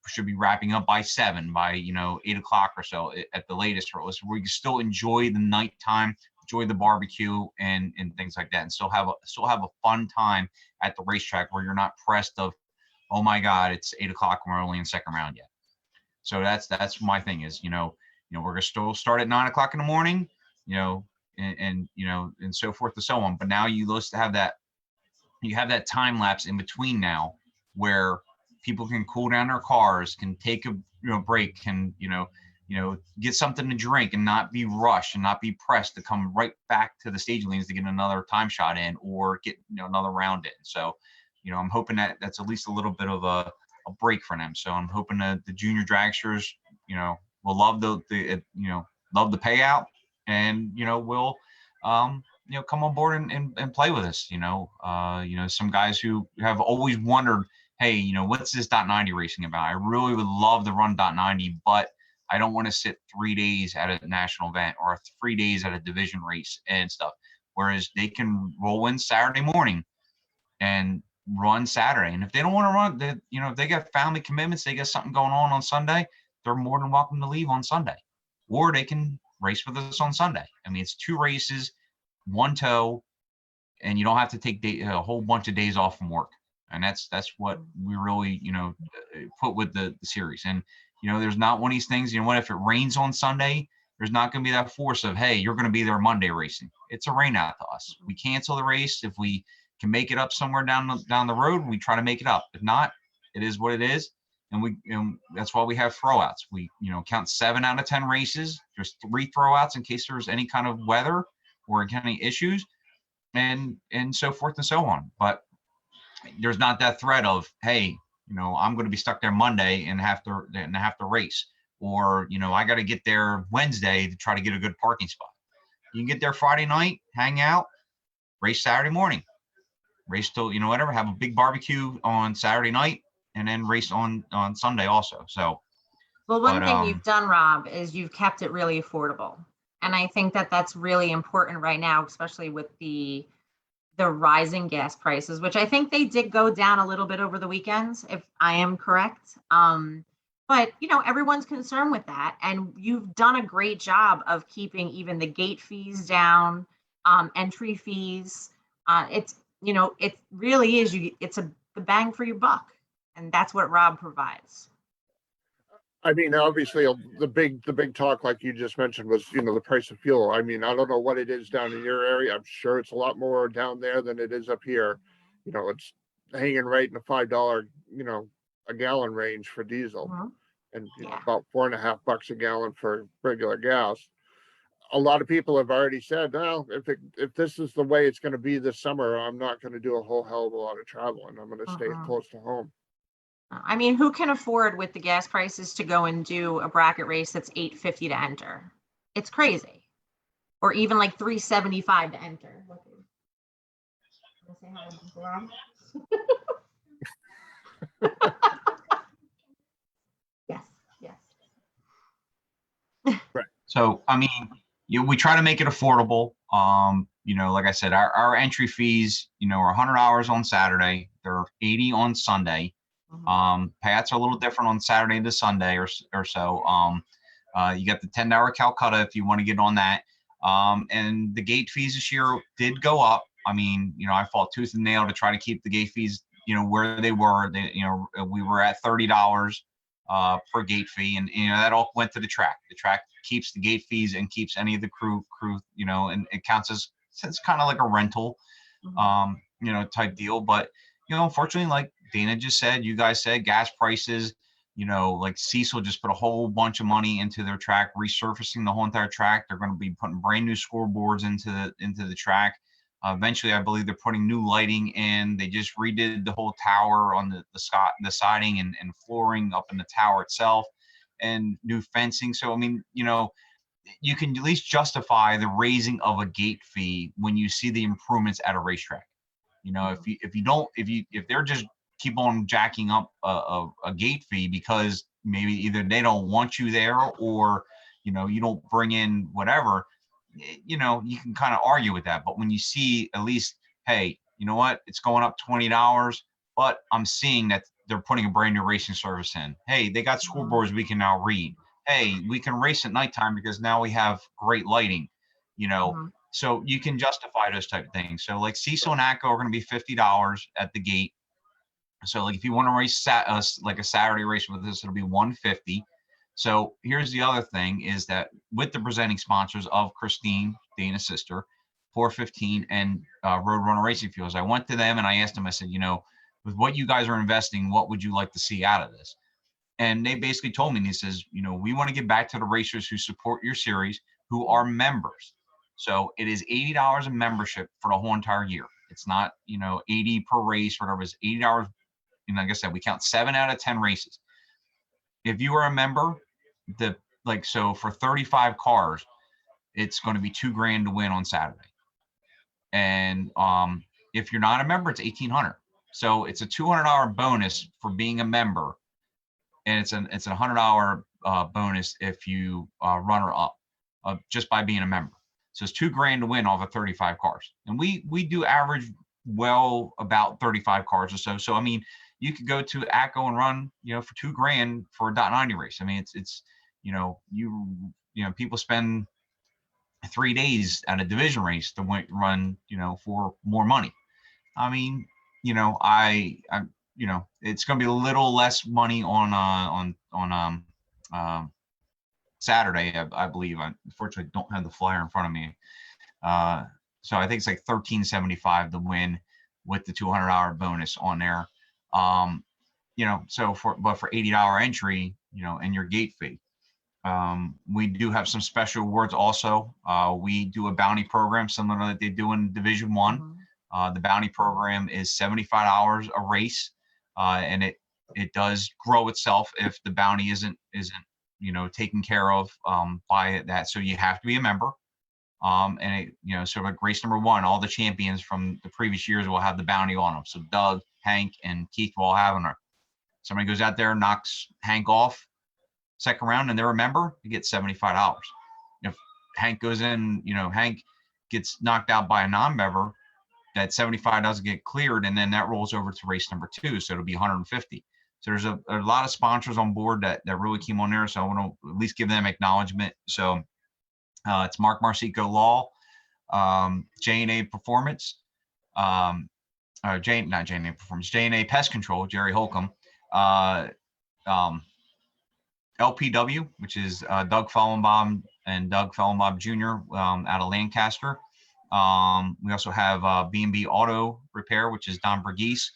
should be wrapping up by 7, by 8 o'clock or so at the latest. So we can still enjoy the nighttime, enjoy the barbecue and things like that, and still have a fun time at the racetrack where you're not pressed of, oh my God, it's 8 o'clock and we're only in second round yet. So that's my thing is, we're gonna still start at 9 o'clock in the morning, and so forth and so on. But now you have that time lapse in between now where people can cool down their cars, can take a break, can get something to drink and not be rushed and not be pressed to come right back to the stage lanes to get another time shot in or get another round in. So I'm hoping that that's at least a little bit of a break for them. So I'm hoping that the junior dragsters will love the payout and will come on board and play with us. Some guys who have always wondered, hey, what's this .90 racing about? I really would love to run .90, but I don't want to sit 3 days at a national event or 3 days at a division race and stuff. Whereas they can roll in Saturday morning and run Saturday. And if they don't want to run, if they got family commitments, they got something going on Sunday, they're more than welcome to leave on Sunday. Or they can race with us on Sunday. I mean, it's 2 races, 1 tow, and you don't have to take a whole bunch of days off from work. And that's what we really, put with the series. And, there's not one of these things, if it rains on Sunday, there's not going to be that force of, hey, you're going to be there Monday racing. It's a rain out to us. We cancel the race. If we can make it up somewhere down the road, we try to make it up. If not, it is what it is. And that's why we have throwouts. We, count 7 out of 10 races. There's 3 throwouts in case there's any kind of weather or any issues and so forth and so on. But there's not that threat of, hey, I'm going to be stuck there Monday and have to race, or I got to get there Wednesday to try to get a good parking spot. You can get there Friday night, hang out, race Saturday morning, race till whatever, have a big barbecue on Saturday night, and then race on Sunday also. So, well, one thing you've done, Rob, is you've kept it really affordable, and I think that that's really important right now, especially with the rising gas prices, which I think they did go down a little bit over the weekends, if I am correct. But everyone's concerned with that, and you've done a great job of keeping even the gate fees down, entry fees. It really is the bang for your buck, and that's what Rob provides. I mean, obviously, the big talk, like you just mentioned, was the price of fuel. I mean, I don't know what it is down in your area. I'm sure it's a lot more down there than it is up here. It's hanging right in the $5, a gallon range for diesel, and about $4.50 a gallon for regular gas. A lot of people have already said, well, if this is the way it's going to be this summer, I'm not going to do a whole hell of a lot of traveling. I'm going to stay close to home. I mean, who can afford with the gas prices to go and do a bracket race that's $8.50 to enter? It's crazy. Or even like $3.75 to enter. Say hi to Rob. Yes. Right. So, I mean, we try to make it affordable. Like I said, our entry fees, are $100 on Saturday. They're $80 on Sunday. Payouts are a little different on Saturday to Sunday or so. You got the $10 Calcutta if you want to get on that. And the gate fees this year did go up. I mean, I fought tooth and nail to try to keep the gate fees, where they were. We were at $30 per gate fee, and that all went to the track. The track keeps the gate fees and keeps any of the crew, and it counts as, it's kind of like a rental, type deal. But unfortunately, like Dana just said, you guys said, gas prices, You know, like Cecil just put a whole bunch of money into their track, resurfacing the whole entire track. They're going to be putting brand new scoreboards into the track. Eventually, I believe they're putting new lighting in. They just redid the whole tower on the siding and flooring up in the tower itself, and new fencing. So I mean, you know, you can at least justify the raising of a gate fee when you see the improvements at a racetrack. You know, if they're just keep on jacking up a gate fee because maybe either they don't want you there, or you know, you don't bring in whatever, you know, you can kind of argue with that. But when you see at least, hey, you know what, it's going up $20, but I'm seeing that they're putting a brand new racing service in. Hey, they got scoreboards we can now read. Hey, we can race at nighttime because now we have great lighting, you know. Mhm. So you can justify those type of things. So like Cecil and ACO are going to be $50 at the gate. So like if you want to race like a Saturday race with us, it'll be $150. So here's the other thing is that with the presenting sponsors of Christine, Dana's sister, 415 and Roadrunner Racing Fuels, I went to them and I asked them, I said, you know, with what you guys are investing, what would you like to see out of this? And they basically told me, and he says, you know, we want to give back to the racers who support your series, who are members. So it is $80 a membership for the whole entire year. It's not, you know, 80 per race, whatever. It's $80. And like I said, we count 7 out of 10 races. If you are a member, so for 35 cars, it's going to be $2,000 to win on Saturday. And if you're not a member, it's $1,800. So it's a $200 bonus for being a member, and it's a $100 bonus if you runner up just by being a member. So it's $2,000 to win off of 35 cars, and we do average well about 35 cars or so. So I mean, you could go to ACO and run, you know, for $2,000 for a .90 race. I mean, it's you know, people spend 3 days at a division race to run, you know, for more money. I mean, you know, I'm you know, it's going to be a little less money on Saturday, I believe. I unfortunately don't have the flyer in front of me. So I think it's like $1,375 to win with the $200 bonus on there. You know, so for $80 entry, you know, and your gate fee. We do have some special awards also. We do a bounty program similar to that they do in Division One. Mhm. The bounty program is $75 a race, and it does grow itself if the bounty isn't you know, taken care of by that. So you have to be a member. And it, you know, sort of like race number 1, all the champions from the previous years will have the bounty on them. So Doug, Hank, and Keith will all have them. Somebody goes out there, knocks Hank off second round, and they're a member, you get $75. If Hank goes in, you know, Hank gets knocked out by a non-member, that 75 doesn't get cleared, and then that rolls over to race number 2, so it'll be 150. So there's a lot of sponsors on board that really came on there, so I want to at least give them acknowledgement. So it's Mark Marsico Law, J&A Performance, J&A Performance, J&A Pest Control, Jerry Holcomb, LPW, which is Doug Fellenbaum and Doug Fellenbaum Jr. Out of Lancaster. We also have B&B Auto Repair, which is Don Bergese.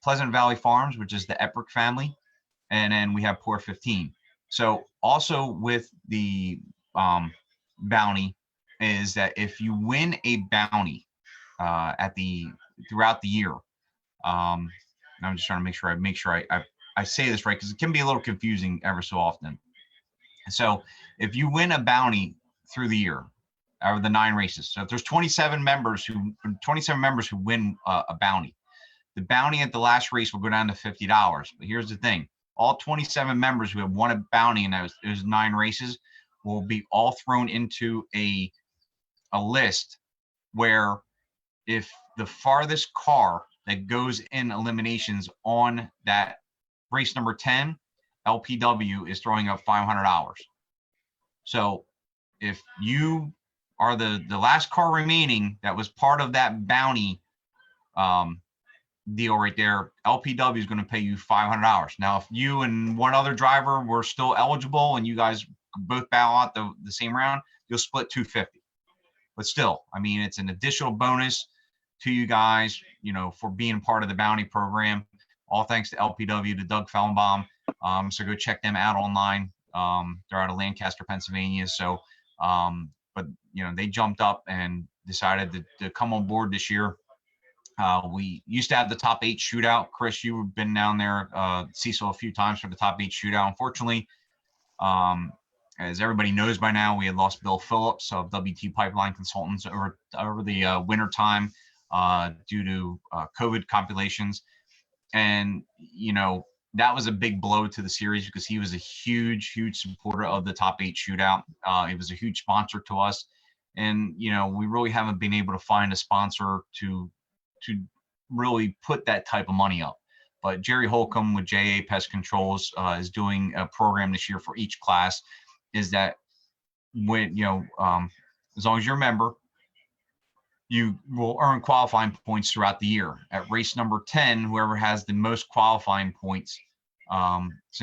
Pleasant Valley Farms, which is the Eprick family. And then we have Port 15. So also with the bounty is that if you win a bounty throughout the year, I'm just trying to make sure I say this right, because it can be a little confusing ever so often. So if you win a bounty through the year, out of the 9 races, so if there's 27 members who win a bounty, the bounty at the last race will go down to $50. But here's the thing: all 27 members who have won a bounty in those 9 races will be all thrown into a list where if the farthest car that goes in eliminations on that race number 10, LPW is throwing up $500. So if you are the last car remaining that was part of that bounty deal right there, LPW is going to pay you $500. Now, if you and one other driver were still eligible and you guys both bow out the same round, you'll split $250. But still, I mean, it's an additional bonus to you guys, you know, for being part of the bounty program. all thanks to LPW, to Doug Fellenbaum. So go check them out online. They're out of Lancaster, Pennsylvania. So, but they jumped up and decided to come on board this year. We used to have the top 8 shootout. Chris, you've been down there, Cecil, a few times for the top 8 shootout. Unfortunately, as everybody knows by now, we had lost Bill Phillips of WT Pipeline Consultants over the winter time due to COVID compilations. And, that was a big blow to the series because he was a huge, huge supporter of the top 8 shootout. He was a huge sponsor to us. And, we really haven't been able to find a sponsor to really put that type of money up. But Jerry Holcomb with JA Pest Controls is doing a program this year for each class. Is that when, as long as you're a member, you will earn qualifying points throughout the year. At race number 10, whoever has the most qualifying points.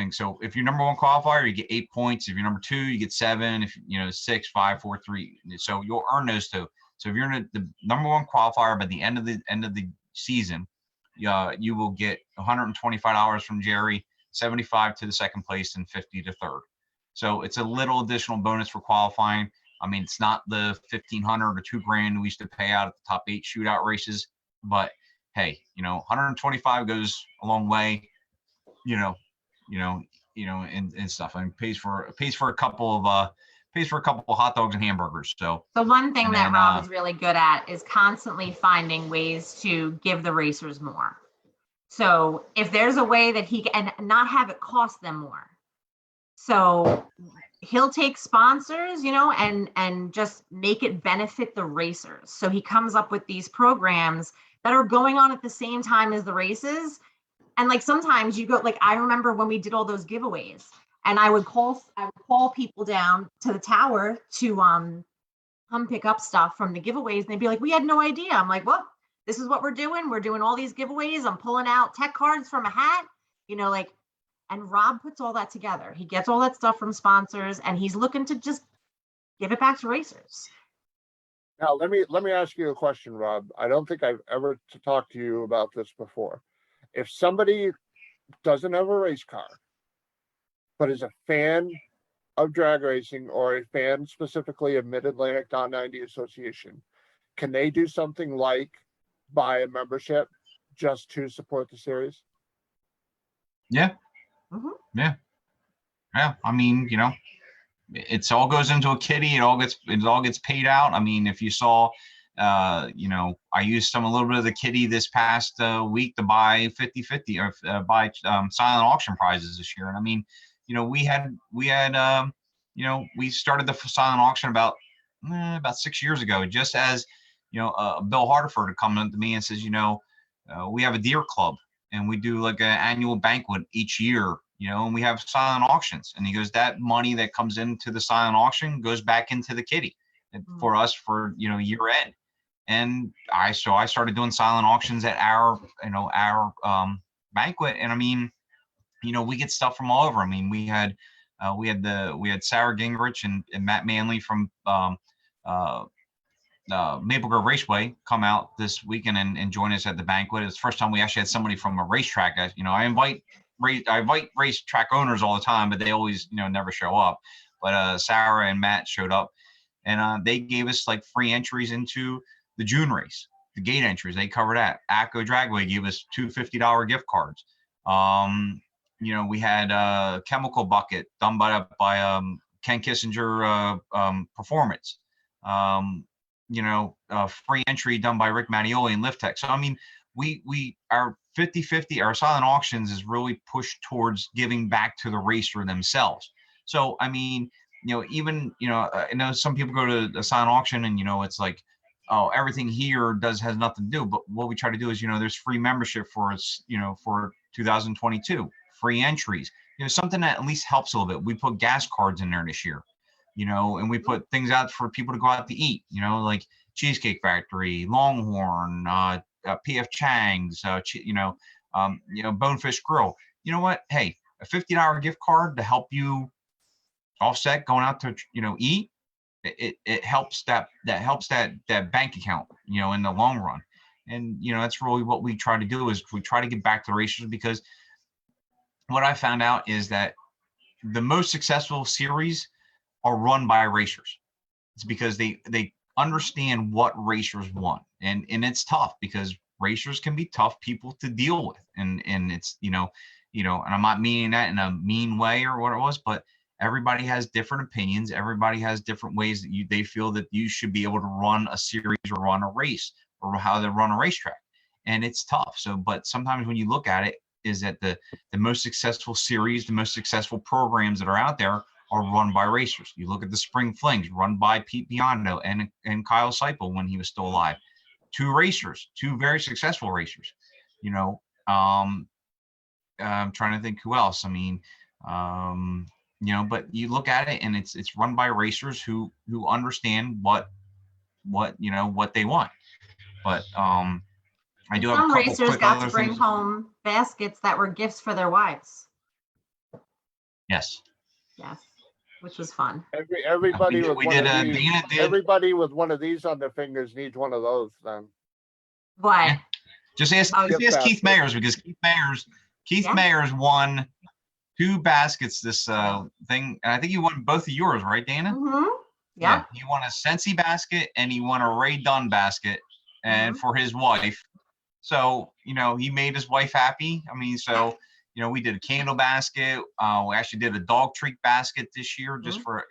So if you're number 1 qualifier, you get 8 points. If you're number 2, you get 7. If 6, 5, 4, 3. So you'll earn those too. So if you're the number 1 qualifier by the end of the season, you will get $125 from Jerry, 75 to the second place, and 50 to third. So it's a little additional bonus for qualifying. I mean, it's not the $1,500 or $2,000 we used to pay out at the top 8 shootout races, but hey, 125 goes a long way, and stuff. I mean, pays for a couple of hot dogs and hamburgers. So the one thing that Rob is really good at is constantly finding ways to give the racers more. So if there's a way that he can not have it cost them more. So he'll take sponsors, and just make it benefit the racers. So he comes up with these programs that are going on at the same time as the races. And like sometimes you go, like I remember when we did all those giveaways, and I would call people down to the tower to come pick up stuff from the giveaways, and they'd be like, "We had no idea." I'm like, "Well, this is what we're doing. We're doing all these giveaways. I'm pulling out tech cards from a hat, And Rob puts all that together. He gets all that stuff from sponsors, and he's looking to just give it back to racers. Now, let me ask you a question, Rob. I don't think I've ever talked to you about this before. If somebody doesn't have a race car, but is a fan of drag racing or a fan specifically of Mid-Atlantic 90 Association, can they do something like buy a membership just to support the series? Yeah. Mm-hmm. Yeah. I mean, it's all goes into a kitty. It all gets paid out. I mean, if you saw, I used a little bit of the kitty this past week to buy 50/50 or buy silent auction prizes this year. And I mean, we started the silent auction about 6 years ago, just as, Bill Hartford had come to me and says, we have a deer club and we do like an annual banquet each year, and we have silent auctions. And he goes, that money that comes into the silent auction goes back into the kitty for us for, year end. And I started doing silent auctions at our banquet. And I mean, we get stuff from all over. I mean, we had Sarah Gingrich and Matt Manley from Maple Grove Raceway come out this weekend and join us at the banquet. It's the first time we actually had somebody from a racetrack. I invite racetrack owners all the time, but they always, never show up. But Sarah and Matt showed up, and they gave us like free entries into the June race, the gate entries. They covered that. ACO Dragway gave us two $50 gift cards. We had a chemical bucket done by Ken Kissinger Performance. Free entry done by Rick Mattioli and Liftech. So I mean, we our 50/50, our silent auctions is really pushed towards giving back to the racer themselves. So I mean, even I know some people go to a silent auction and it's like, oh, everything here has nothing to do. But what we try to do is, there's free membership for us, for 2022, free entries, something that at least helps a little bit. We put gas cards in there this year, and we put things out for people to go out to eat, like Cheesecake Factory, Longhorn, PF Chang's, Bonefish Grill. You know what? Hey, a $50 gift card to help you offset going out to, eat. It helps that bank account, in the long run. And, that's really what we try to do is we try to get back to the racers, because what I found out is that the most successful series are run by racers. It's because they understand what racers want. And it's tough because racers can be tough people to deal with. And it's, and I'm not meaning that in a mean way or what it was, but everybody has different opinions. Everybody has different ways that they feel that you should be able to run a series or run a race or how they run a racetrack. And it's tough. So, but sometimes when you look at it, is that the most successful series, the most successful programs that are out there are run by racers. You look at the Spring Flings, run by Pete Biondo and Kyle Seipel when he was still alive. Two racers, two very successful racers. I'm trying to think who else. I mean, but you look at it and it's run by racers who understand what they want. But I do have a Some couple racers quick got other to bring things. home baskets that were gifts for their wives. Yes. Yes, which was fun. Everybody with We one did. of these, Dana did. everybody with one of these on their fingers needs one of those. Then What? Yeah. Just ask Oh, Keith basket. Mayers, because Keith Yeah. Mayers won 2 baskets this thing, and I think he won both of yours, right, Dana? Mm-hmm. Yeah. He won a Sensi basket and he won a Ray Dunn basket, and Mhm. for his wife. So he made his wife happy. I mean, so we did a candle basket. We actually did a dog treat basket this year, just for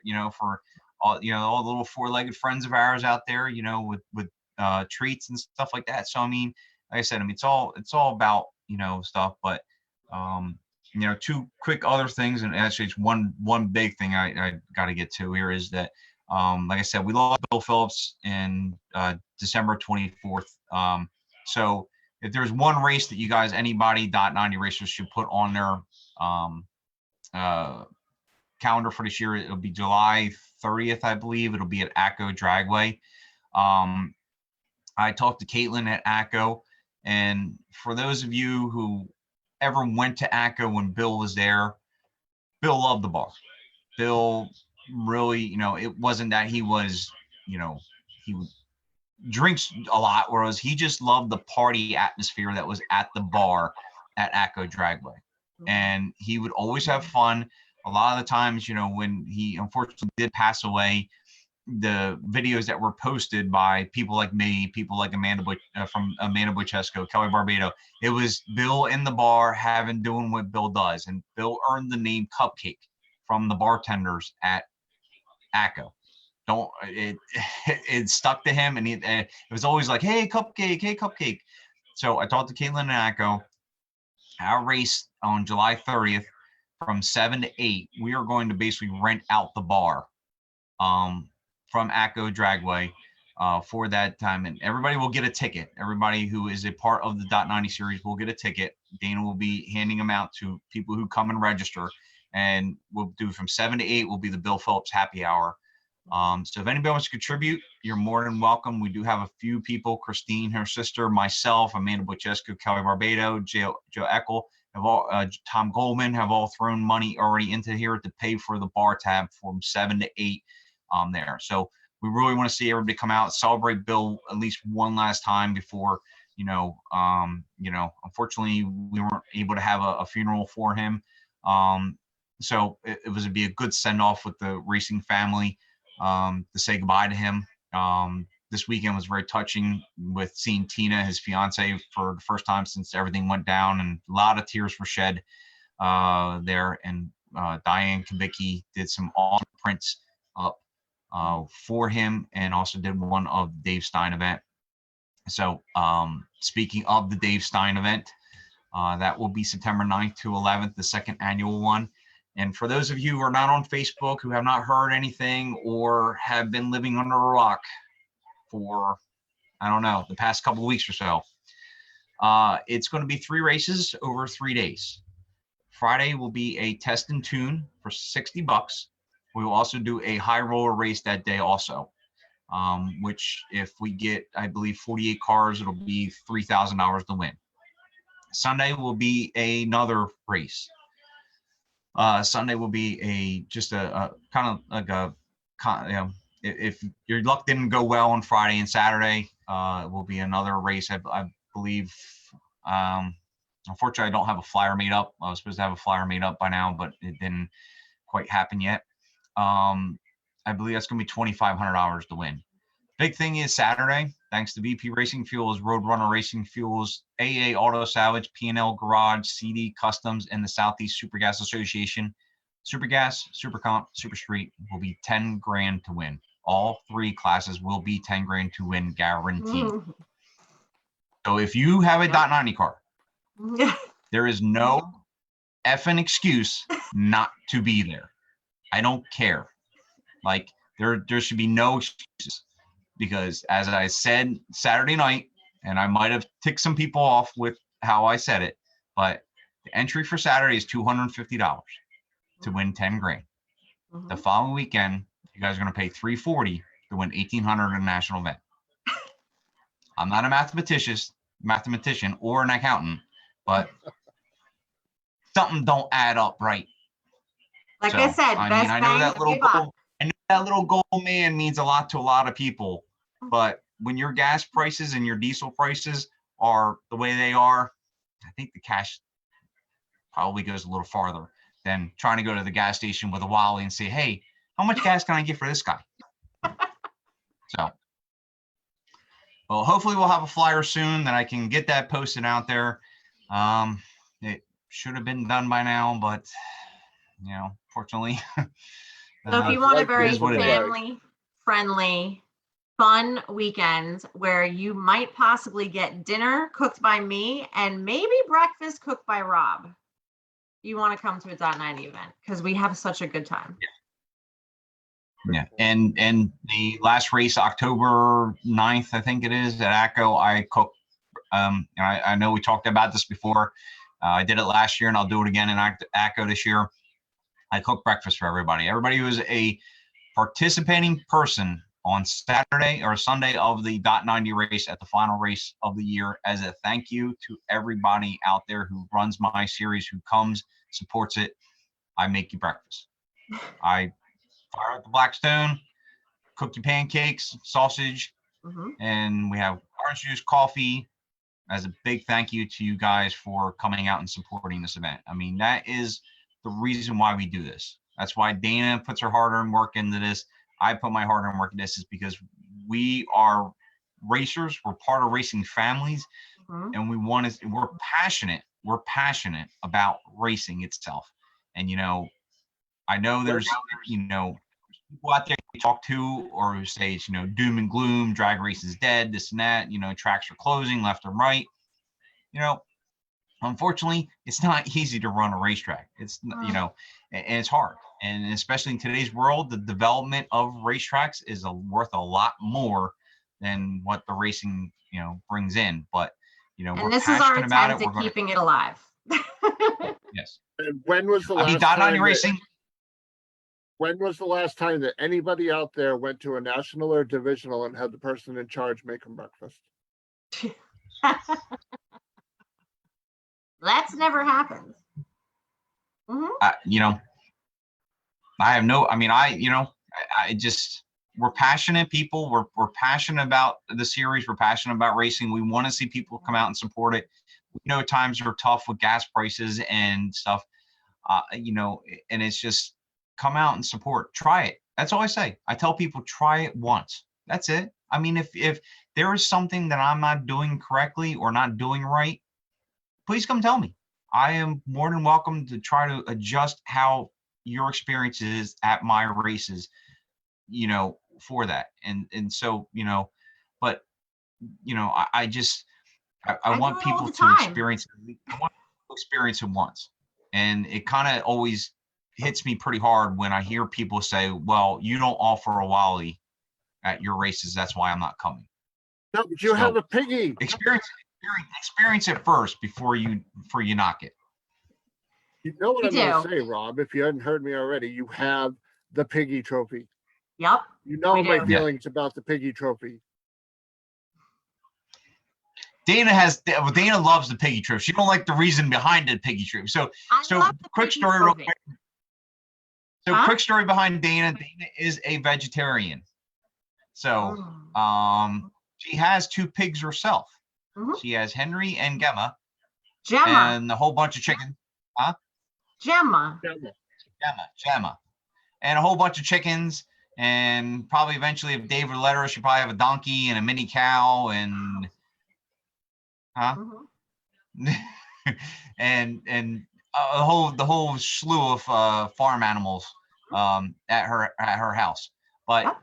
all all the little 4-legged friends of ours out there, with treats and stuff like that. So I mean, like I said, I mean it's all about stuff, but 2 quick other things, and actually it's one big thing I got to get to here is that like I said, we lost Bill Phillips in December 24th. So if there's one race that you guys, anybody .90 racers should put on their calendar for this year, it'll be July 30th, I believe. It'll be at ACO Dragway. I talked to Caitlin at ACO, and for those of you who ever went to ACO when Bill was there, Bill loved the bar. Bill really, it wasn't that he was, he drinks a lot, whereas he just loved the party atmosphere that was at the bar at ACO Dragway. And he would always have fun. A lot of the times, when he unfortunately did pass away, the videos that were posted by people like me, people like Amanda Buchesco, Kelly Barbado, it was Bill in the bar doing what Bill does. And Bill earned the name Cupcake from the bartenders at ACO. It stuck to him, and it was always like, hey Cupcake. So I talked to Caitlin and ACO. Our race on July 30th from 7 to 8, we are going to basically rent out the bar from ACO Dragway for that time, and everybody will get a ticket. Everybody who is a part of the .90 series will get a ticket. Dana will be handing them out to people who come and register, and we'll do from 7 to 8 will be the Bill Phillips happy hour. So if anybody wants to contribute, you're more than welcome. We do have a few people, Christine, her sister, myself, Amanda Buchescu, Kelly Barbado, Joe Eckel, have all, Tom Goldman have all thrown money already into here to pay for the bar tab from 7 to 8 there. So we really want to see everybody come out, celebrate Bill at least one last time before, unfortunately we weren't able to have a funeral for him. So it was to be a good send off with the racing family. To say goodbye to him. This weekend was very touching with seeing Tina, his fiance, for the first time since everything went down, and a lot of tears were shed there. And Diane Kubicki did some awesome prints up for him, and also did one of the Dave Stein event. So speaking of the Dave Stein event, that will be September 9th to 11th, the second annual one. And for those of you who are not on Facebook, who have not heard anything or have been living under a rock for, I don't know, the past couple of weeks or so, it's going to be 3 races over 3 days. Friday will be a test and tune for $60. We will also do a high roller race that day also, which if we get, I believe, 48 cars, it'll be $3,000 to win. Sunday will be another race. Sunday will be just a kind of like if your luck didn't go well on Friday and Saturday, It will be another race, I believe. Unfortunately, I don't have a flyer made up. I was supposed to have a flyer made up by now, but it didn't quite happen yet. I believe that's going to be $2,500 to win. Big thing is Saturday, thanks to VP Racing Fuels, Roadrunner Racing Fuels, AA Auto Salvage, P&L Garage, CD Customs, and the Southeast Supergas Association. Supergas, Supercomp, Super Street will be 10 grand to win. All three classes will be 10 grand to win, guaranteed. So if you have a .90 car, there is no effing excuse not to be there. I don't care. Like there should be no excuses, because as I said Saturday night, and I might have ticked some people off with how I said it, but the entry for Saturday is $250 to win 10 grand. The following weekend, you guys are going to pay $340 to win $1,800 in a national event. I'm not a mathematician or an accountant, but something don't add up right. Like So, I said, I best mean, I know bang that for little your buck. goal, I know that little goal man means a lot to a lot of people, but when your gas prices and your diesel prices are the way they are, I think the cash probably goes a little farther than trying to go to the gas station with a Wally and say, hey, how much gas can I get for this guy? So, well, hopefully we'll have a flyer soon that I can get that posted out there. It should have been done by now, but you know, fortunately. So if you want a Like very is what it is. family-friendly, fun weekend where you might possibly get dinner cooked by me and maybe breakfast cooked by Rob, you want to come to a .90 event because we have such a good time. Yeah, and the last race, October 9th, I think it is, at ACO, I cooked. I know we talked about this before. I did it last year, and I'll do it again in ACO this year. I cooked breakfast for everybody. Everybody who was a participating person on Saturday or Sunday of the .90 race at the final race of the year, as a thank you to everybody out there who runs my series, who comes, supports it. I make you breakfast. I fire up the Blackstone, cook your pancakes, sausage, and we have orange juice, coffee, as a big thank you to you guys for coming out and supporting this event. I mean, that is the reason why we do this. That's why Dana puts her hard-earned work into this. I put my hard-earned work into this, is because we are racers. We're part of racing families, and we're passionate. We're passionate about racing itself. And, you know, I know there's, you know, people out there you talk to or who say it's, you know, doom and gloom, drag race is dead, this and that, you know, tracks are closing left and right. You know, unfortunately, it's not easy to run a racetrack. It's, you know, and it's hard. And especially in today's world, the development of racetracks is worth a lot more than what the racing, you know, brings in. But, you know, And we're this is our passionate about it. attempt We're at keeping it alive. yes. And when was the I mean, last time .90 that- racing. when was the last time that anybody out there went to a national or divisional and had the person in charge make them breakfast? That's never happened. You know, I have no, I mean, you know, I just, we're passionate people. We're passionate about the series. We're passionate about racing. We want to see people come out and support it. We know times are tough with gas prices and stuff, you know, and it's just come out and support. Try it. That's all I say. I tell people, try it once. That's it. I mean, if there is something that I'm not doing correctly or not doing right, please come tell me. I am more than welcome to try to adjust how your experience is at my races, you know, for that. And so, you know, but, you know, I just, I want do it all people the to time. experience, I want people to experience it once. And it kind of always hits me pretty hard when I hear people say, well, you don't offer a Wally at your races. That's why I'm not coming. No, but you So, have a piggy. Experience it first before you knock it. You know what We I'm going to do. say, Rob, if you hadn't heard me already, you have the piggy trophy. Yep. You know We my do. feelings about the piggy trophy. Dana loves the piggy trophy. She don't like the reason behind the piggy trophy. So I love the quick piggy story real trophy. quick. So Huh? quick story behind Dana. Dana is a vegetarian. So she has 2 pigs herself. Mhm. She has Henry and Gemma Gemma. and a whole bunch of chicken. Gemma. Gemma. And a whole bunch of chickens. And probably eventually, if Dave would let her, she'd probably have a donkey and a mini cow and, Mhm. and the whole slew of farm animals at her house. But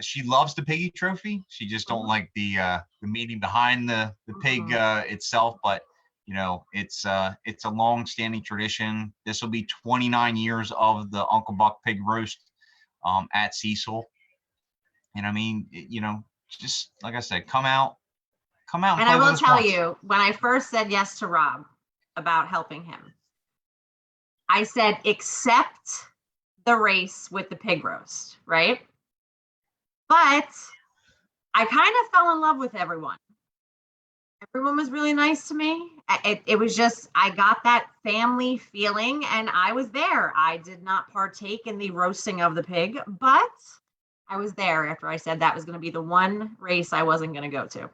she loves the piggy trophy. She just don't like the meaning behind the pig itself. But it's a long-standing tradition. This will be 29 years of the Uncle Buck pig roast at Cecil. And I mean, just like I said, come out and And play I with will us tell once. you, when I first said yes to Rob about helping him, I said, accept the race with the pig roast, right? But I kind of fell in love with everyone. Everyone was really nice to me. It was just, I got that family feeling and I was there. I did not partake in the roasting of the pig, but I was there after I said that was going to be the one race I wasn't going to go to.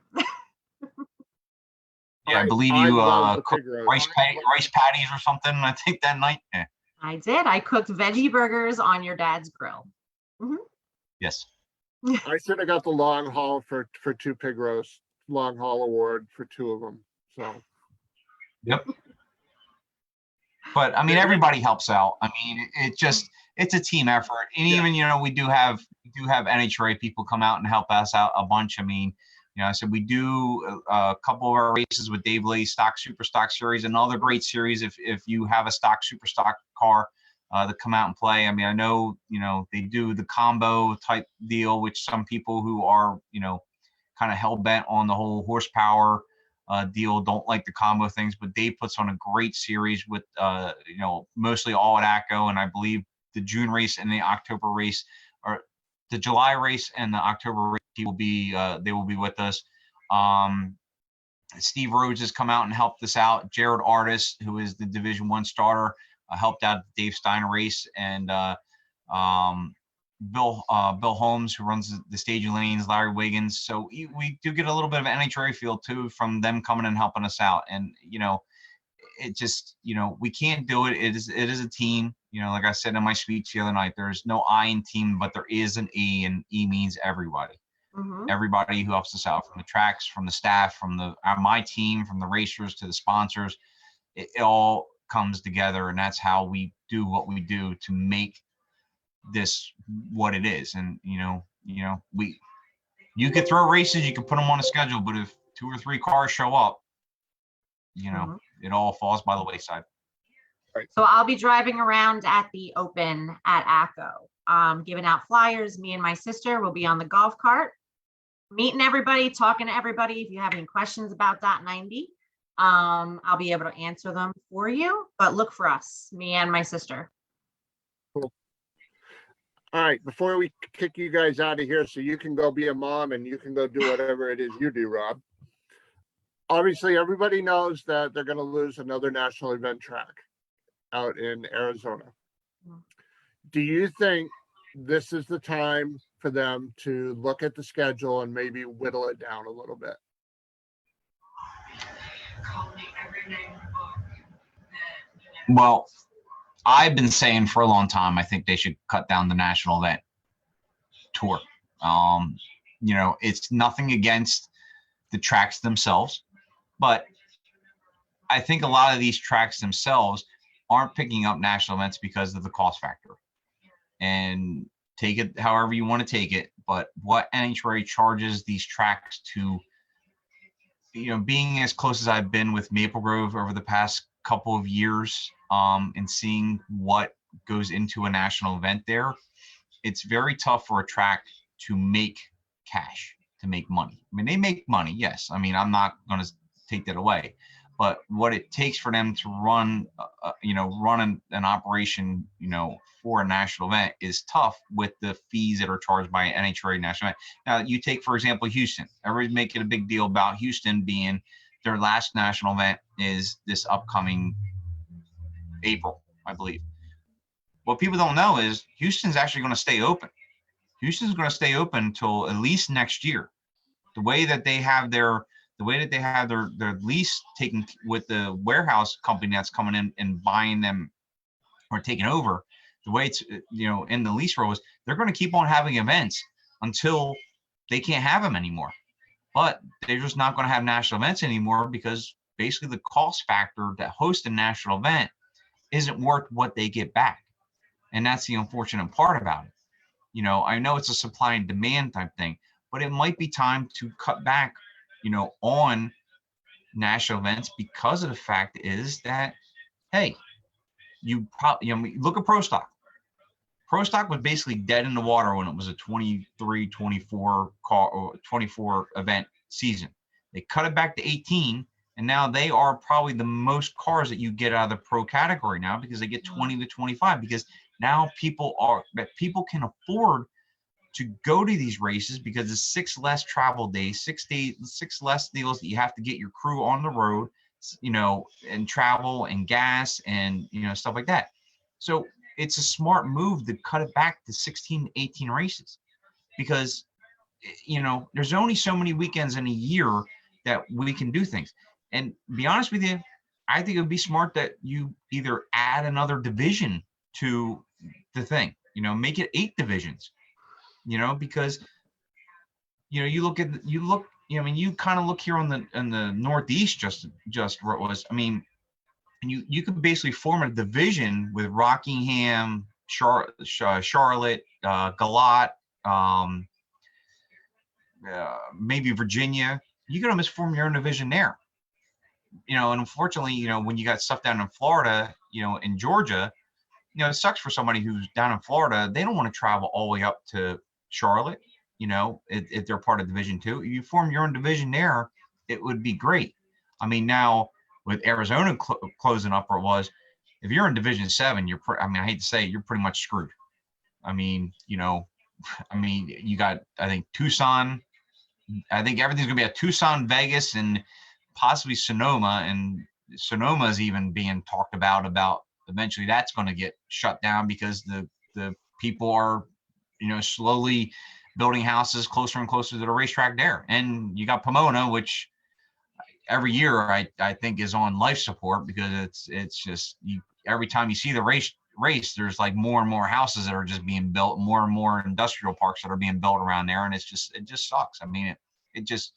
Yeah, I believe I you love the cooked pig roast. rice patties or something, I think, that night. Yeah. I did. I cooked veggie burgers on your dad's grill. Yes. I should have got the long haul for 2 pig roasts, long haul award for 2 of them. So Yep. But I mean, everybody helps out. I mean, it's a team effort. And even, we do have NHRA people come out and help us out a bunch. I mean, I said we do a couple of our races with Dave Lee Stock Super Stock Series, another great series if you have a stock super stock car to come out and play. I mean, I know, they do the combo type deal, which some people who are, kind of hell bent on the whole horsepower deal don't like the combo things, but Dave puts on a great series with, mostly all at ACO. And I believe the June race and the October race, or the July race and the October race, they will be with us. Steve Rhodes has come out and helped us out. Jared Artis, who is the Division I starter, helped out the Dave Steiner race, and Bill Holmes, who runs the staging lanes, Larry Wiggins. So we do get a little bit of NHRA feel too from them coming and helping us out. And it just we can't do it. It is a team. Like I said in my speech the other night, there's no I in team, but there is an E, and E means everybody. Everybody who helps us out, from the tracks, from the staff, from my team, from the racers to the sponsors, it all comes together, and that's how we do what we do to make this what it is. And you could throw races, you could put them on a schedule, but if 2 or 3 cars show up, it all falls by the wayside. So I'll be driving around at the Open at ACO, giving out flyers. Me and my sister will be on the golf cart, meeting everybody, talking to everybody. If you have any questions about .90, I'll be able to answer them for you. But look for us, me and my sister. Cool. All right, before we kick you guys out of here so you can go be a mom and you can go do whatever it is you do, Rob. Obviously, everybody knows that they're going to lose another national event track out in Arizona. Do you think this is the time for them to look at the schedule and maybe whittle it down a little bit? Well, I've been saying for a long time, I think they should cut down the national event tour. It's nothing against the tracks themselves, but I think a lot of these tracks themselves aren't picking up national events because of the cost factor. And take it however you want to take it, but what NHRA charges these tracks to, being as close as I've been with Maple Grove over the past couple of years, and seeing what goes into a national event there, it's very tough for a track to make cash, to make money. I mean, they make money, yes. I mean, I'm not going to take that away, but what it takes for them to run an operation, for a national event is tough with the fees that are charged by NHRA national event. Now, you take, for example, Houston. Everybody's making a big deal about Houston being their last national event is this upcoming April, I believe. What people don't know is Houston's actually going to stay open. Houston's going to stay open until at least next year. the way that they have their lease taken with the warehouse company that's coming in and buying them or taking over, the way it's, in the lease roll is they're going to keep on having events until they can't have them anymore. But they're just not going to have national events anymore because basically the cost factor to host a national event isn't worth what they get back. And that's the unfortunate part about it. I know it's a supply and demand type thing, but it might be time to cut back, on national events, because of the fact is that, hey, you probably, look at Pro Stock. Pro Stock was basically dead in the water when it was a 23, 24 car or 24 event season. They cut it back to 18, and now they are probably the most cars that you get out of the pro category now, because they get 20 to 25, because now people can afford to go to these races because it's 6 less travel days, 6 less deals that you have to get your crew on the road, and travel and gas and, stuff like that. So it's a smart move to cut it back to 16 to 18 races, because, there's only so many weekends in a year that we can do things. And be honest with you, I think it would be smart that you either add another division to the thing, make it 8 divisions, because, you kind of look here in the Northeast, just where it was. I mean, and you could basically form a division with Rockingham, Charlotte, Galat, maybe Virginia. You could almost form your own division there. And unfortunately, when you got stuff down in Florida, in Georgia, it sucks for somebody who's down in Florida. They don't want to travel all the way up to Charlotte, if they're part of Division 2. If you form your own division there, it would be great. I mean, now with Arizona closing up where it was, if you're in Division 7, I hate to say it, you're pretty much screwed. I mean, you got, I think, Tucson. I think everything's going to be at Tucson, Vegas, and possibly Sonoma. And Sonoma is even being talked about eventually that's going to get shut down because the people are, slowly building houses closer and closer to the racetrack there. And you got Pomona, which every year I think is on life support, because it's just every time you see the race, there's like more and more houses that are just being built, more and more industrial parks that are being built around there. And it just sucks. I mean, it just,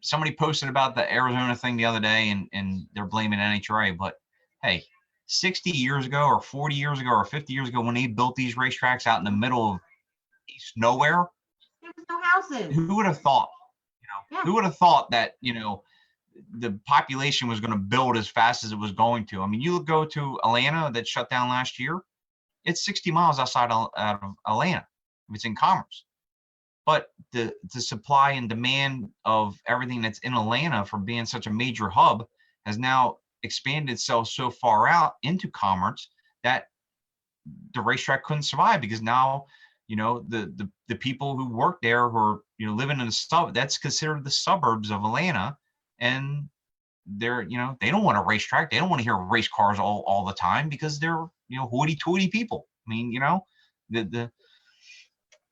somebody posted about the Arizona thing the other day and they're blaming NHRA, but hey, 60 years ago or 40 years ago or 50 years ago, when they built these racetracks out in the middle of East nowhere, There was no houses. who would have thought, Yeah. who would have thought that, the population was going to build as fast as it was going to? I mean, you go to Atlanta that shut down last year, it's 60 miles outside of Atlanta. It's in Commerce. But the supply and demand of everything that's in Atlanta from being such a major hub has now expanded itself so far out into Commerce that the racetrack couldn't survive, because now, the people who work there who are, living in the that's considered the suburbs of Atlanta, and they're, they don't want a racetrack. They don't want to hear race cars all the time, because they're, hoity-toity people. I mean, the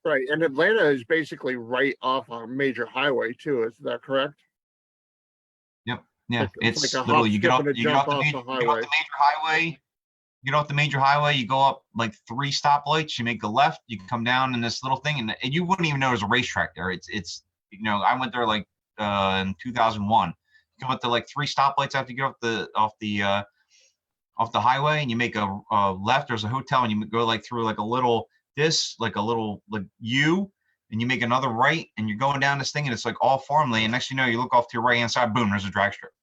Right, and Atlanta is basically right off a major highway too. Is that correct? Yeah, It's it's like a literally hop, you get skip, off and a you get off jump the off major, the you get off highway. the major highway. You get off the major highway. You go up like 3 stoplights. You make a left. You come down in this little thing, and you wouldn't even know there's a racetrack there. It's I went there like in 2001. You come up to like 3 stoplights after you get off the highway, and you make a left. There's a hotel, and you go like through like a little U, and you make another right, and you're going down this thing, and it's like all farmland. And next thing you know, you look off to your right hand side, boom, there's a drag strip.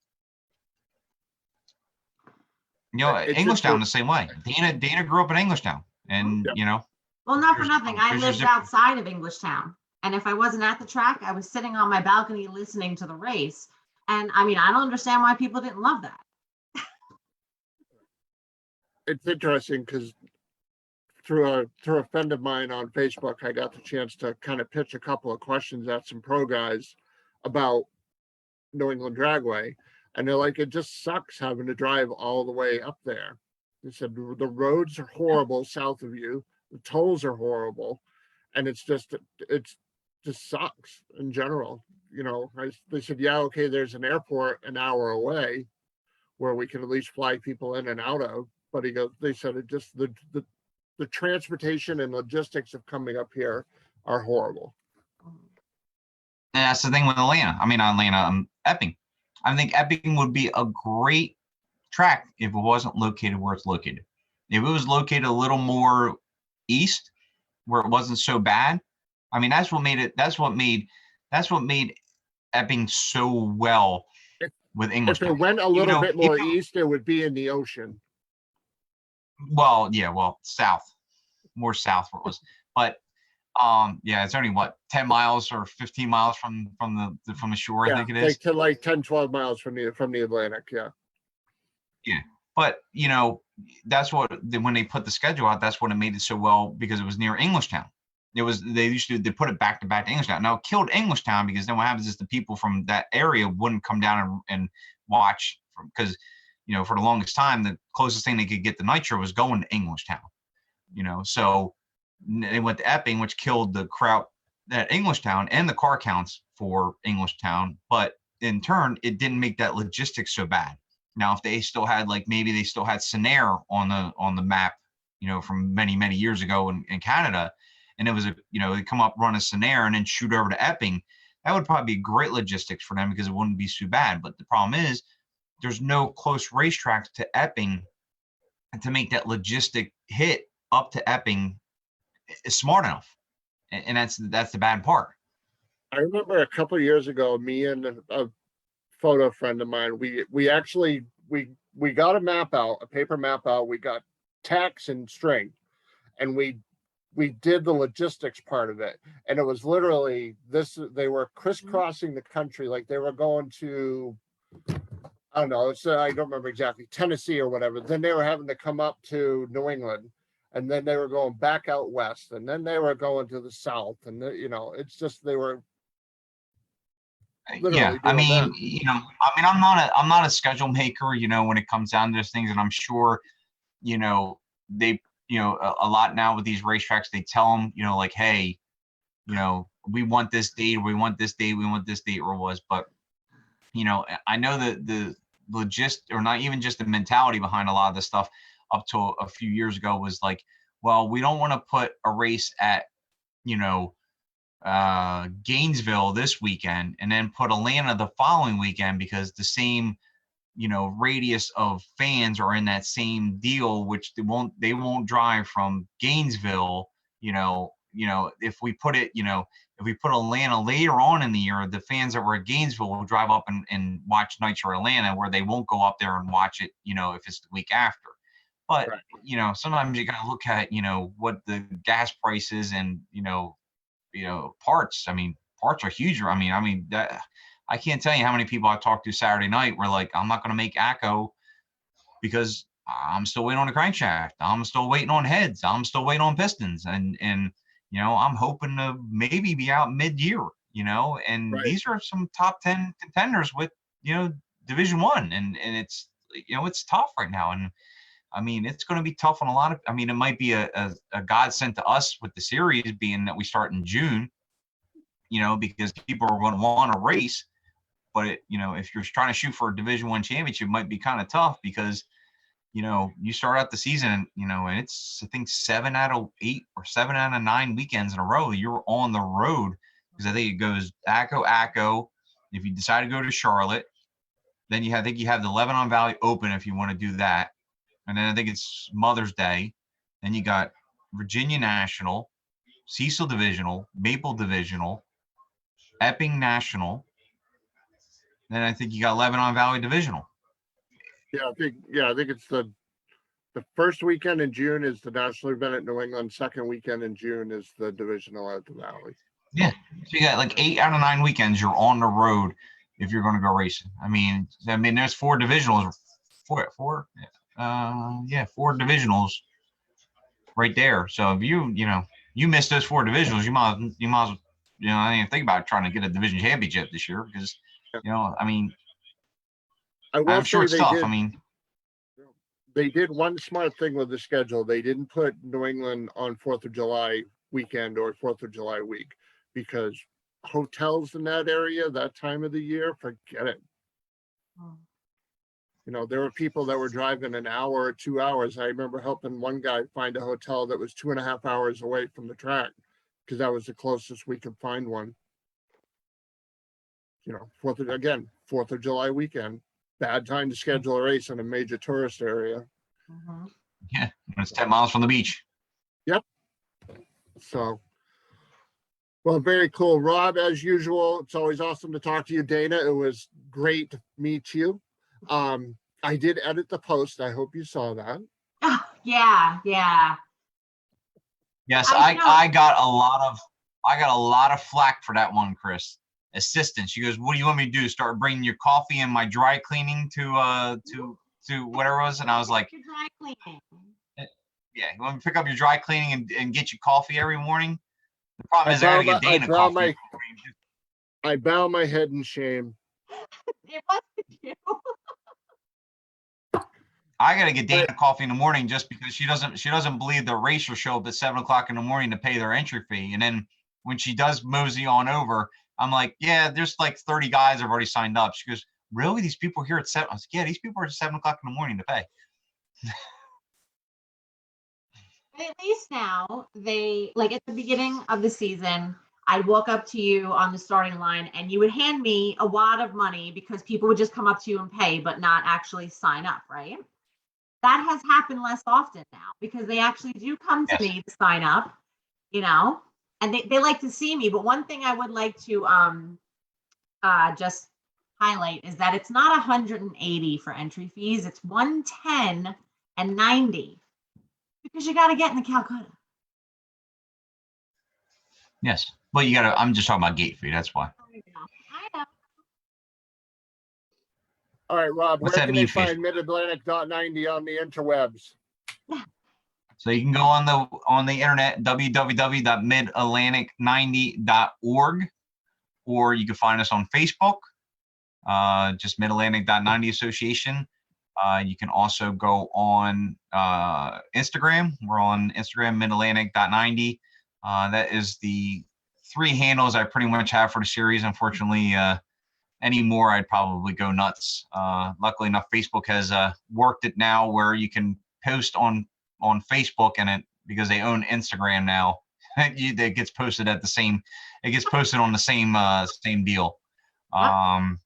It's Englishtown the same way. Dana grew up in Englishtown, and Yep. Well, not for There's- nothing. I there's lived your zip- outside of Englishtown. And if I wasn't at the track, I was sitting on my balcony listening to the race. And I mean, I don't understand why people didn't love that. It's interesting because through a friend of mine on Facebook, I got the chance to kind of pitch a couple of questions at some pro guys about New England Dragway, and they're like, it just sucks having to drive all the way up there. They said the roads are horrible south of you, the tolls are horrible, and it's just sucks in general. You know, they said, yeah, okay, there's an airport an hour away where we can at least fly people in and out of. But they said it just the transportation and logistics of coming up here are horrible. And that's the thing with Atlanta. I mean, not Atlanta, Epping. I think Epping would be a great track if it wasn't located where it's located. If it was located a little more east, where it wasn't so bad. I mean, that's what made Epping so well with English. If it went a little bit more east, it would be in the ocean. Well, yeah, south, more south where it was. But yeah, it's only 10 miles or 15 miles from the shore, Yeah, I think it is. like 10, 12 miles from the Atlantic, yeah. Yeah. But that's when they put the schedule out, that's what it made it so well, because it was near Englishtown. They put it back to Englishtown. Now it killed Englishtown, because then what happens is the people from that area wouldn't come down and watch, because for the longest time the closest thing they could get to Nitro was going to Englishtown. So they went to Epping, which killed the crowd at Englishtown and the car counts for Englishtown. But in turn, it didn't make that logistics so bad. Now, if they still had maybe they still had Senair on the map, from many, many years ago in Canada, and it was they come up, run a Senair, and then shoot over to Epping, that would probably be great logistics for them, because it wouldn't be too bad. But the problem is, there's no close racetracks to Epping to make that logistic hit up to Epping is smart enough, and that's the bad part. I remember a couple of years ago, me and a photo friend of mine, we actually got a paper map out. We got tacks and string, and we did the logistics part of it. And it was literally they were crisscrossing the country, like they were going to, I don't know, I don't remember exactly, Tennessee or whatever. Then they were having to come up to New England, and then they were going back out west, and then they were going to the south, and it's just they were. Yeah, I mean, I'm not a schedule maker, when it comes down to those things, and I'm sure, they, a lot now with these racetracks, they tell them, like, hey, we want this date, we want this date, we want this date, or was, but, I know that the or not even just the mentality behind a lot of this stuff up to a few years ago was like, well, we don't want to put a race at, Gainesville this weekend and then put Atlanta the following weekend, because the same radius of fans are in that same deal, which they won't drive from Gainesville. If we put Atlanta later on in the year, the fans that were at Gainesville will drive up and watch Nitro Atlanta, where they won't go up there and watch it if it's the week after. But right. Sometimes you got to look at what the gas prices and parts. I mean, parts are huge. I mean that I can't tell you how many people I talked to Saturday night were like, I'm not going to make ACO because I'm still waiting on the crankshaft. I'm still waiting on heads. I'm still waiting on pistons. And I'm hoping to maybe be out mid-year, and right. These are some top 10 contenders with, Division I, and it's, it's tough right now. And I mean, it's going to be tough on a lot of, it might be a godsend to us with the series being that we start in June, because people are going to want to race. But, if you're trying to shoot for a Division I championship, it might be kind of tough, because, you start out the season, and it's, I think 7 out of 8 or 7 out of 9 weekends in a row, you're on the road, because I think it goes ACO. If you decide to go to Charlotte, then I think you have the Lebanon Valley Open if you want to do that. And then I think it's Mother's Day. Then you got Virginia National, Cecil Divisional, Maple Divisional, Epping National. Then I think you got Lebanon Valley Divisional. Yeah, I think it's the first weekend in June is the national event at New England. Second weekend in June is the divisional at the Valley. Yeah, so you got like 8 out of 9 weekends you're on the road if you're going to go racing. I mean, there's 4 divisionals, four divisionals right there. So if you miss those 4 divisionals, you might as well, I didn't even think about trying to get a division championship this year, because I'm sure it's tough. They did one smart thing with the schedule. They didn't put New England on 4th of July weekend or 4th of July week, because hotels in that area, that time of the year, forget it. Mm. You know, there were people that were driving an hour or 2 hours. I remember helping one guy find a hotel that was 2.5 hours away from the track because that was the closest we could find one. You know, Fourth of July weekend, bad time to schedule a race in a major tourist area. Mhm. Yeah, when it's 10 miles from the beach. So, well, very cool. Rob, as usual, it's always awesome to talk to you. Dana, it was great to meet you. I did edit the post. I hope you saw that. Yeah. Yes, I know. I got a lot of flack for that one, Chris. Assistant. She goes, "What do you want me to do? Start bringing your coffee and my dry cleaning to whatever it was?" And I was like, Your dry cleaning. "Yeah, you want me to pick up your dry cleaning and get you coffee every morning?" The problem is I gotta get Dana coffee. every morning. I bow my head in shame. It wasn't you. I gotta get Dana coffee in the morning just because she doesn't believe the racers show up at 7 o'clock in the morning to pay their entry fee. And then when she does mosey on over, I'm like, yeah, there's like 30 guys have already signed up. She goes, really? These people are here at 7? I was like, yeah, these people are at 7 o'clock in the morning to pay. At least now they, like, at the beginning of the season, I'd walk up to you on the starting line and you would hand me a wad of money because people would just come up to you and pay, but not actually sign up, right? That has happened less often now because they actually do come to Yes. me to sign up, you know, and they like to see me. But one thing I would like to just highlight is that it's not 180 for entry fees, it's 110 and 90 because you got to get in the Calcutta. Yes. Well, I'm just talking about gate fee. That's why. I know. All right, Rob, What's where that can mean, they Fish? find Mid-Atlantic.90 on the interwebs? So you can go on the internet, www.midatlantic90.org, or you can find us on Facebook, just Mid-Atlantic.90 Association. You can also go on Instagram. We're on Instagram, Mid-Atlantic.90. That is the 3 handles I pretty much have for the series. Unfortunately, any more, I'd probably go nuts. Luckily enough, Facebook has worked it now where you can post on Facebook, and it, because they own Instagram now, it gets posted at the same. It gets posted on the same deal. But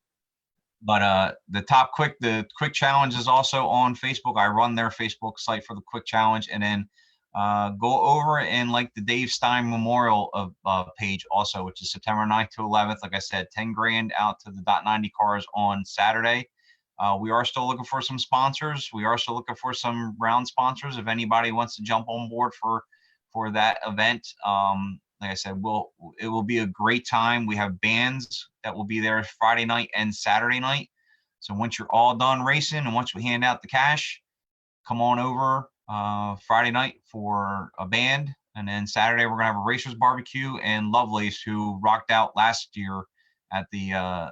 the quick challenge is also on Facebook. I run their Facebook site for the quick challenge, and then go over and like the Dave Stein Memorial page also, which is September 9th to 11th. Like I said, 10 grand out to the .90 cars on Saturday. We are still looking for some sponsors. We are still looking for some round sponsors. If anybody wants to jump on board for that event, like I said, it will be a great time. We have bands that will be there Friday night and Saturday night. So once you're all done racing and once we hand out the cash, come on over Friday night for a band, and then Saturday we're gonna have a racers barbecue, and Lovelace, who rocked out last year at the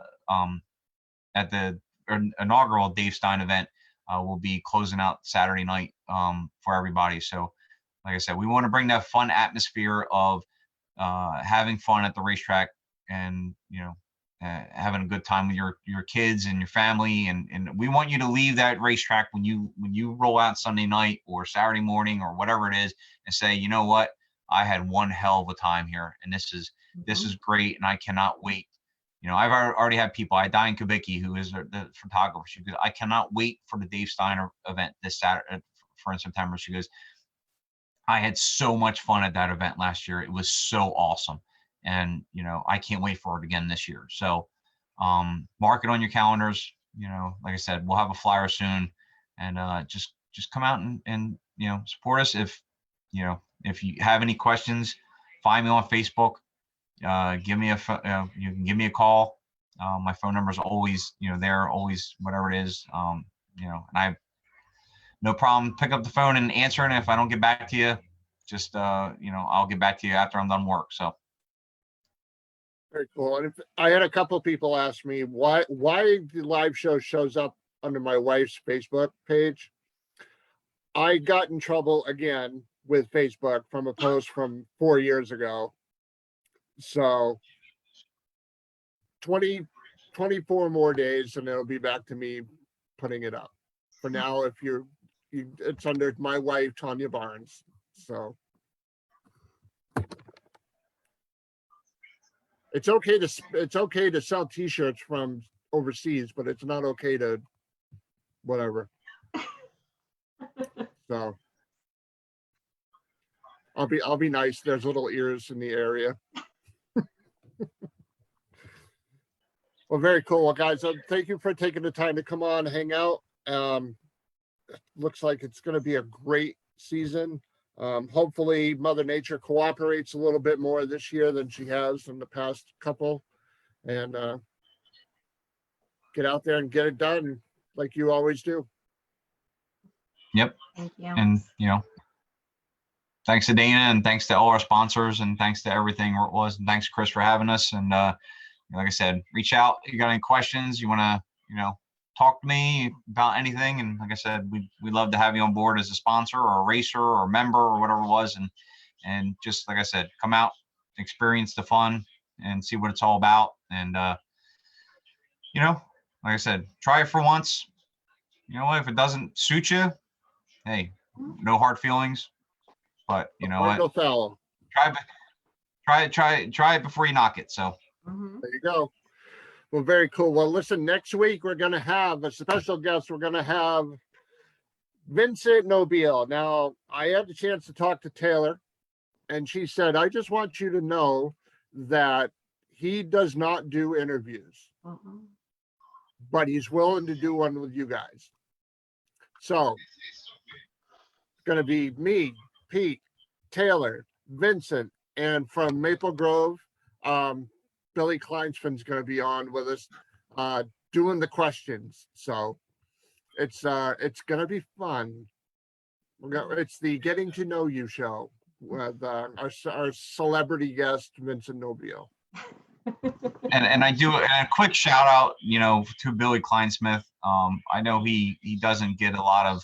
inaugural Dave Stein event, will be closing out Saturday night for everybody. So like I said, we want to bring that fun atmosphere of having fun at the racetrack, and having a good time with your kids and your family, and we want you to leave that racetrack when you roll out Sunday night or Saturday morning or whatever it is, and say, you know what, I had one hell of a time here, and this is great, and I cannot wait. I've already had people. I had Diane Kubicki, who is the photographer. She goes, I cannot wait for the Dave Steiner event this Saturday in September. She goes, I had so much fun at that event last year. It was so awesome. And, I can't wait for it again this year. So mark it on your calendars. Like I said, we'll have a flyer soon, and just come out and support us. If you have any questions, find me on Facebook. Give me you can give me a call. My phone number is always, there, always, whatever it is. And I have no problem pick up the phone and answering. If I don't get back to you, just I'll get back to you after I'm done work. So. Very cool. And I had a couple of people ask me why the live show shows up under my wife's Facebook page. I got in trouble again with Facebook from a post from 4 years ago. So 24 more days and it'll be back to me putting it up. For now, if it's under my wife, Tanya Barnes. So it's okay to sell t-shirts from overseas, but it's not okay to whatever. So I'll be nice. There's little ears in the area. Well, very cool. Well, guys, thank you for taking the time to come on, hang out. Looks like it's going to be a great season. Hopefully Mother Nature cooperates a little bit more this year than she has in the past couple, and get out there and get it done like you always do. Yep. Thank you. And, thanks to Dana and thanks to all our sponsors and thanks to everything where it was. And thanks, Chris, for having us. And like I said, reach out. If you got any questions, you want to, talk to me about anything. And like I said, we'd love to have you on board as a sponsor or a racer or a member or whatever it was. And just like I said, come out, experience the fun and see what it's all about. And, like I said, try it for once. You know what? If it doesn't suit you, hey, no hard feelings. But you know what? No foul. Try it before you knock it. So Mhm. There you go. Well, very cool. Well, listen, next week we're going to have a special guest. We're going to have Vincent Nobile. Now, I had the chance to talk to Taylor, and she said, I just want you to know that he does not do interviews, Mhm. but he's willing to do one with you guys. So it's going to be me, Pete, Taylor, Vincent, and from Maple Grove, Billy Kleinsman's going to be on with us, doing the questions. So it's going to be fun. It's the Getting to Know You show with our celebrity guest, Vincent Nobile. and I do a quick shout out, to Billy Kleinsmith. I know he doesn't get a lot of,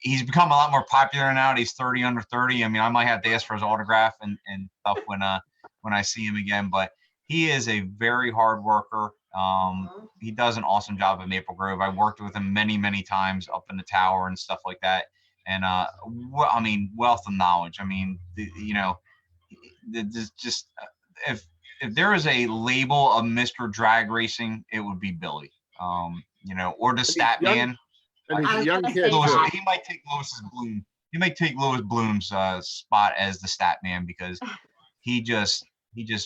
he's become a lot more popular now. He's 30 under 30. I mean, I might have to ask for his autograph and stuff when I see him again, but he is a very hard worker. He does an awesome job at Maple Grove. I worked with him many, many times up in the tower and stuff like that. And, wealth of knowledge. I mean, just if there is a label of Mr. Drag Racing, it would be Billy, or the stat man. And he's I a was young gonna kid. say too. that. He might take Louis Bloom's spot as the stat man because he just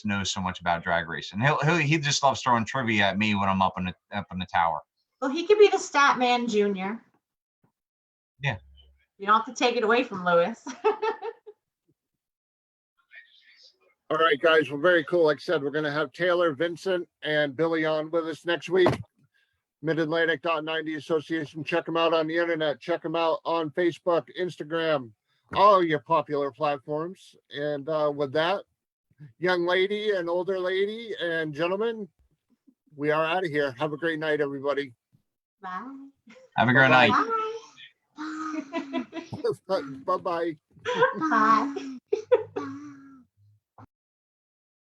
knows so much about drag racing. He just loves throwing trivia at me when I'm up in the tower. Well, he could be the stat man junior. Yeah. You don't have to take it away from Lewis. All right, guys. Well, very cool. Like I said, we're going to have Taylor, Vincent, and Billy on with us next week. Mid-Atlantic.90 Association. Check them out on the internet. Check them out on Facebook, Instagram, all your popular platforms. And with that, young lady and older lady and gentlemen, we are out of here. Have a great night, everybody. Bye. Have a great Bye-bye. night. Bye. Bye-bye. Bye.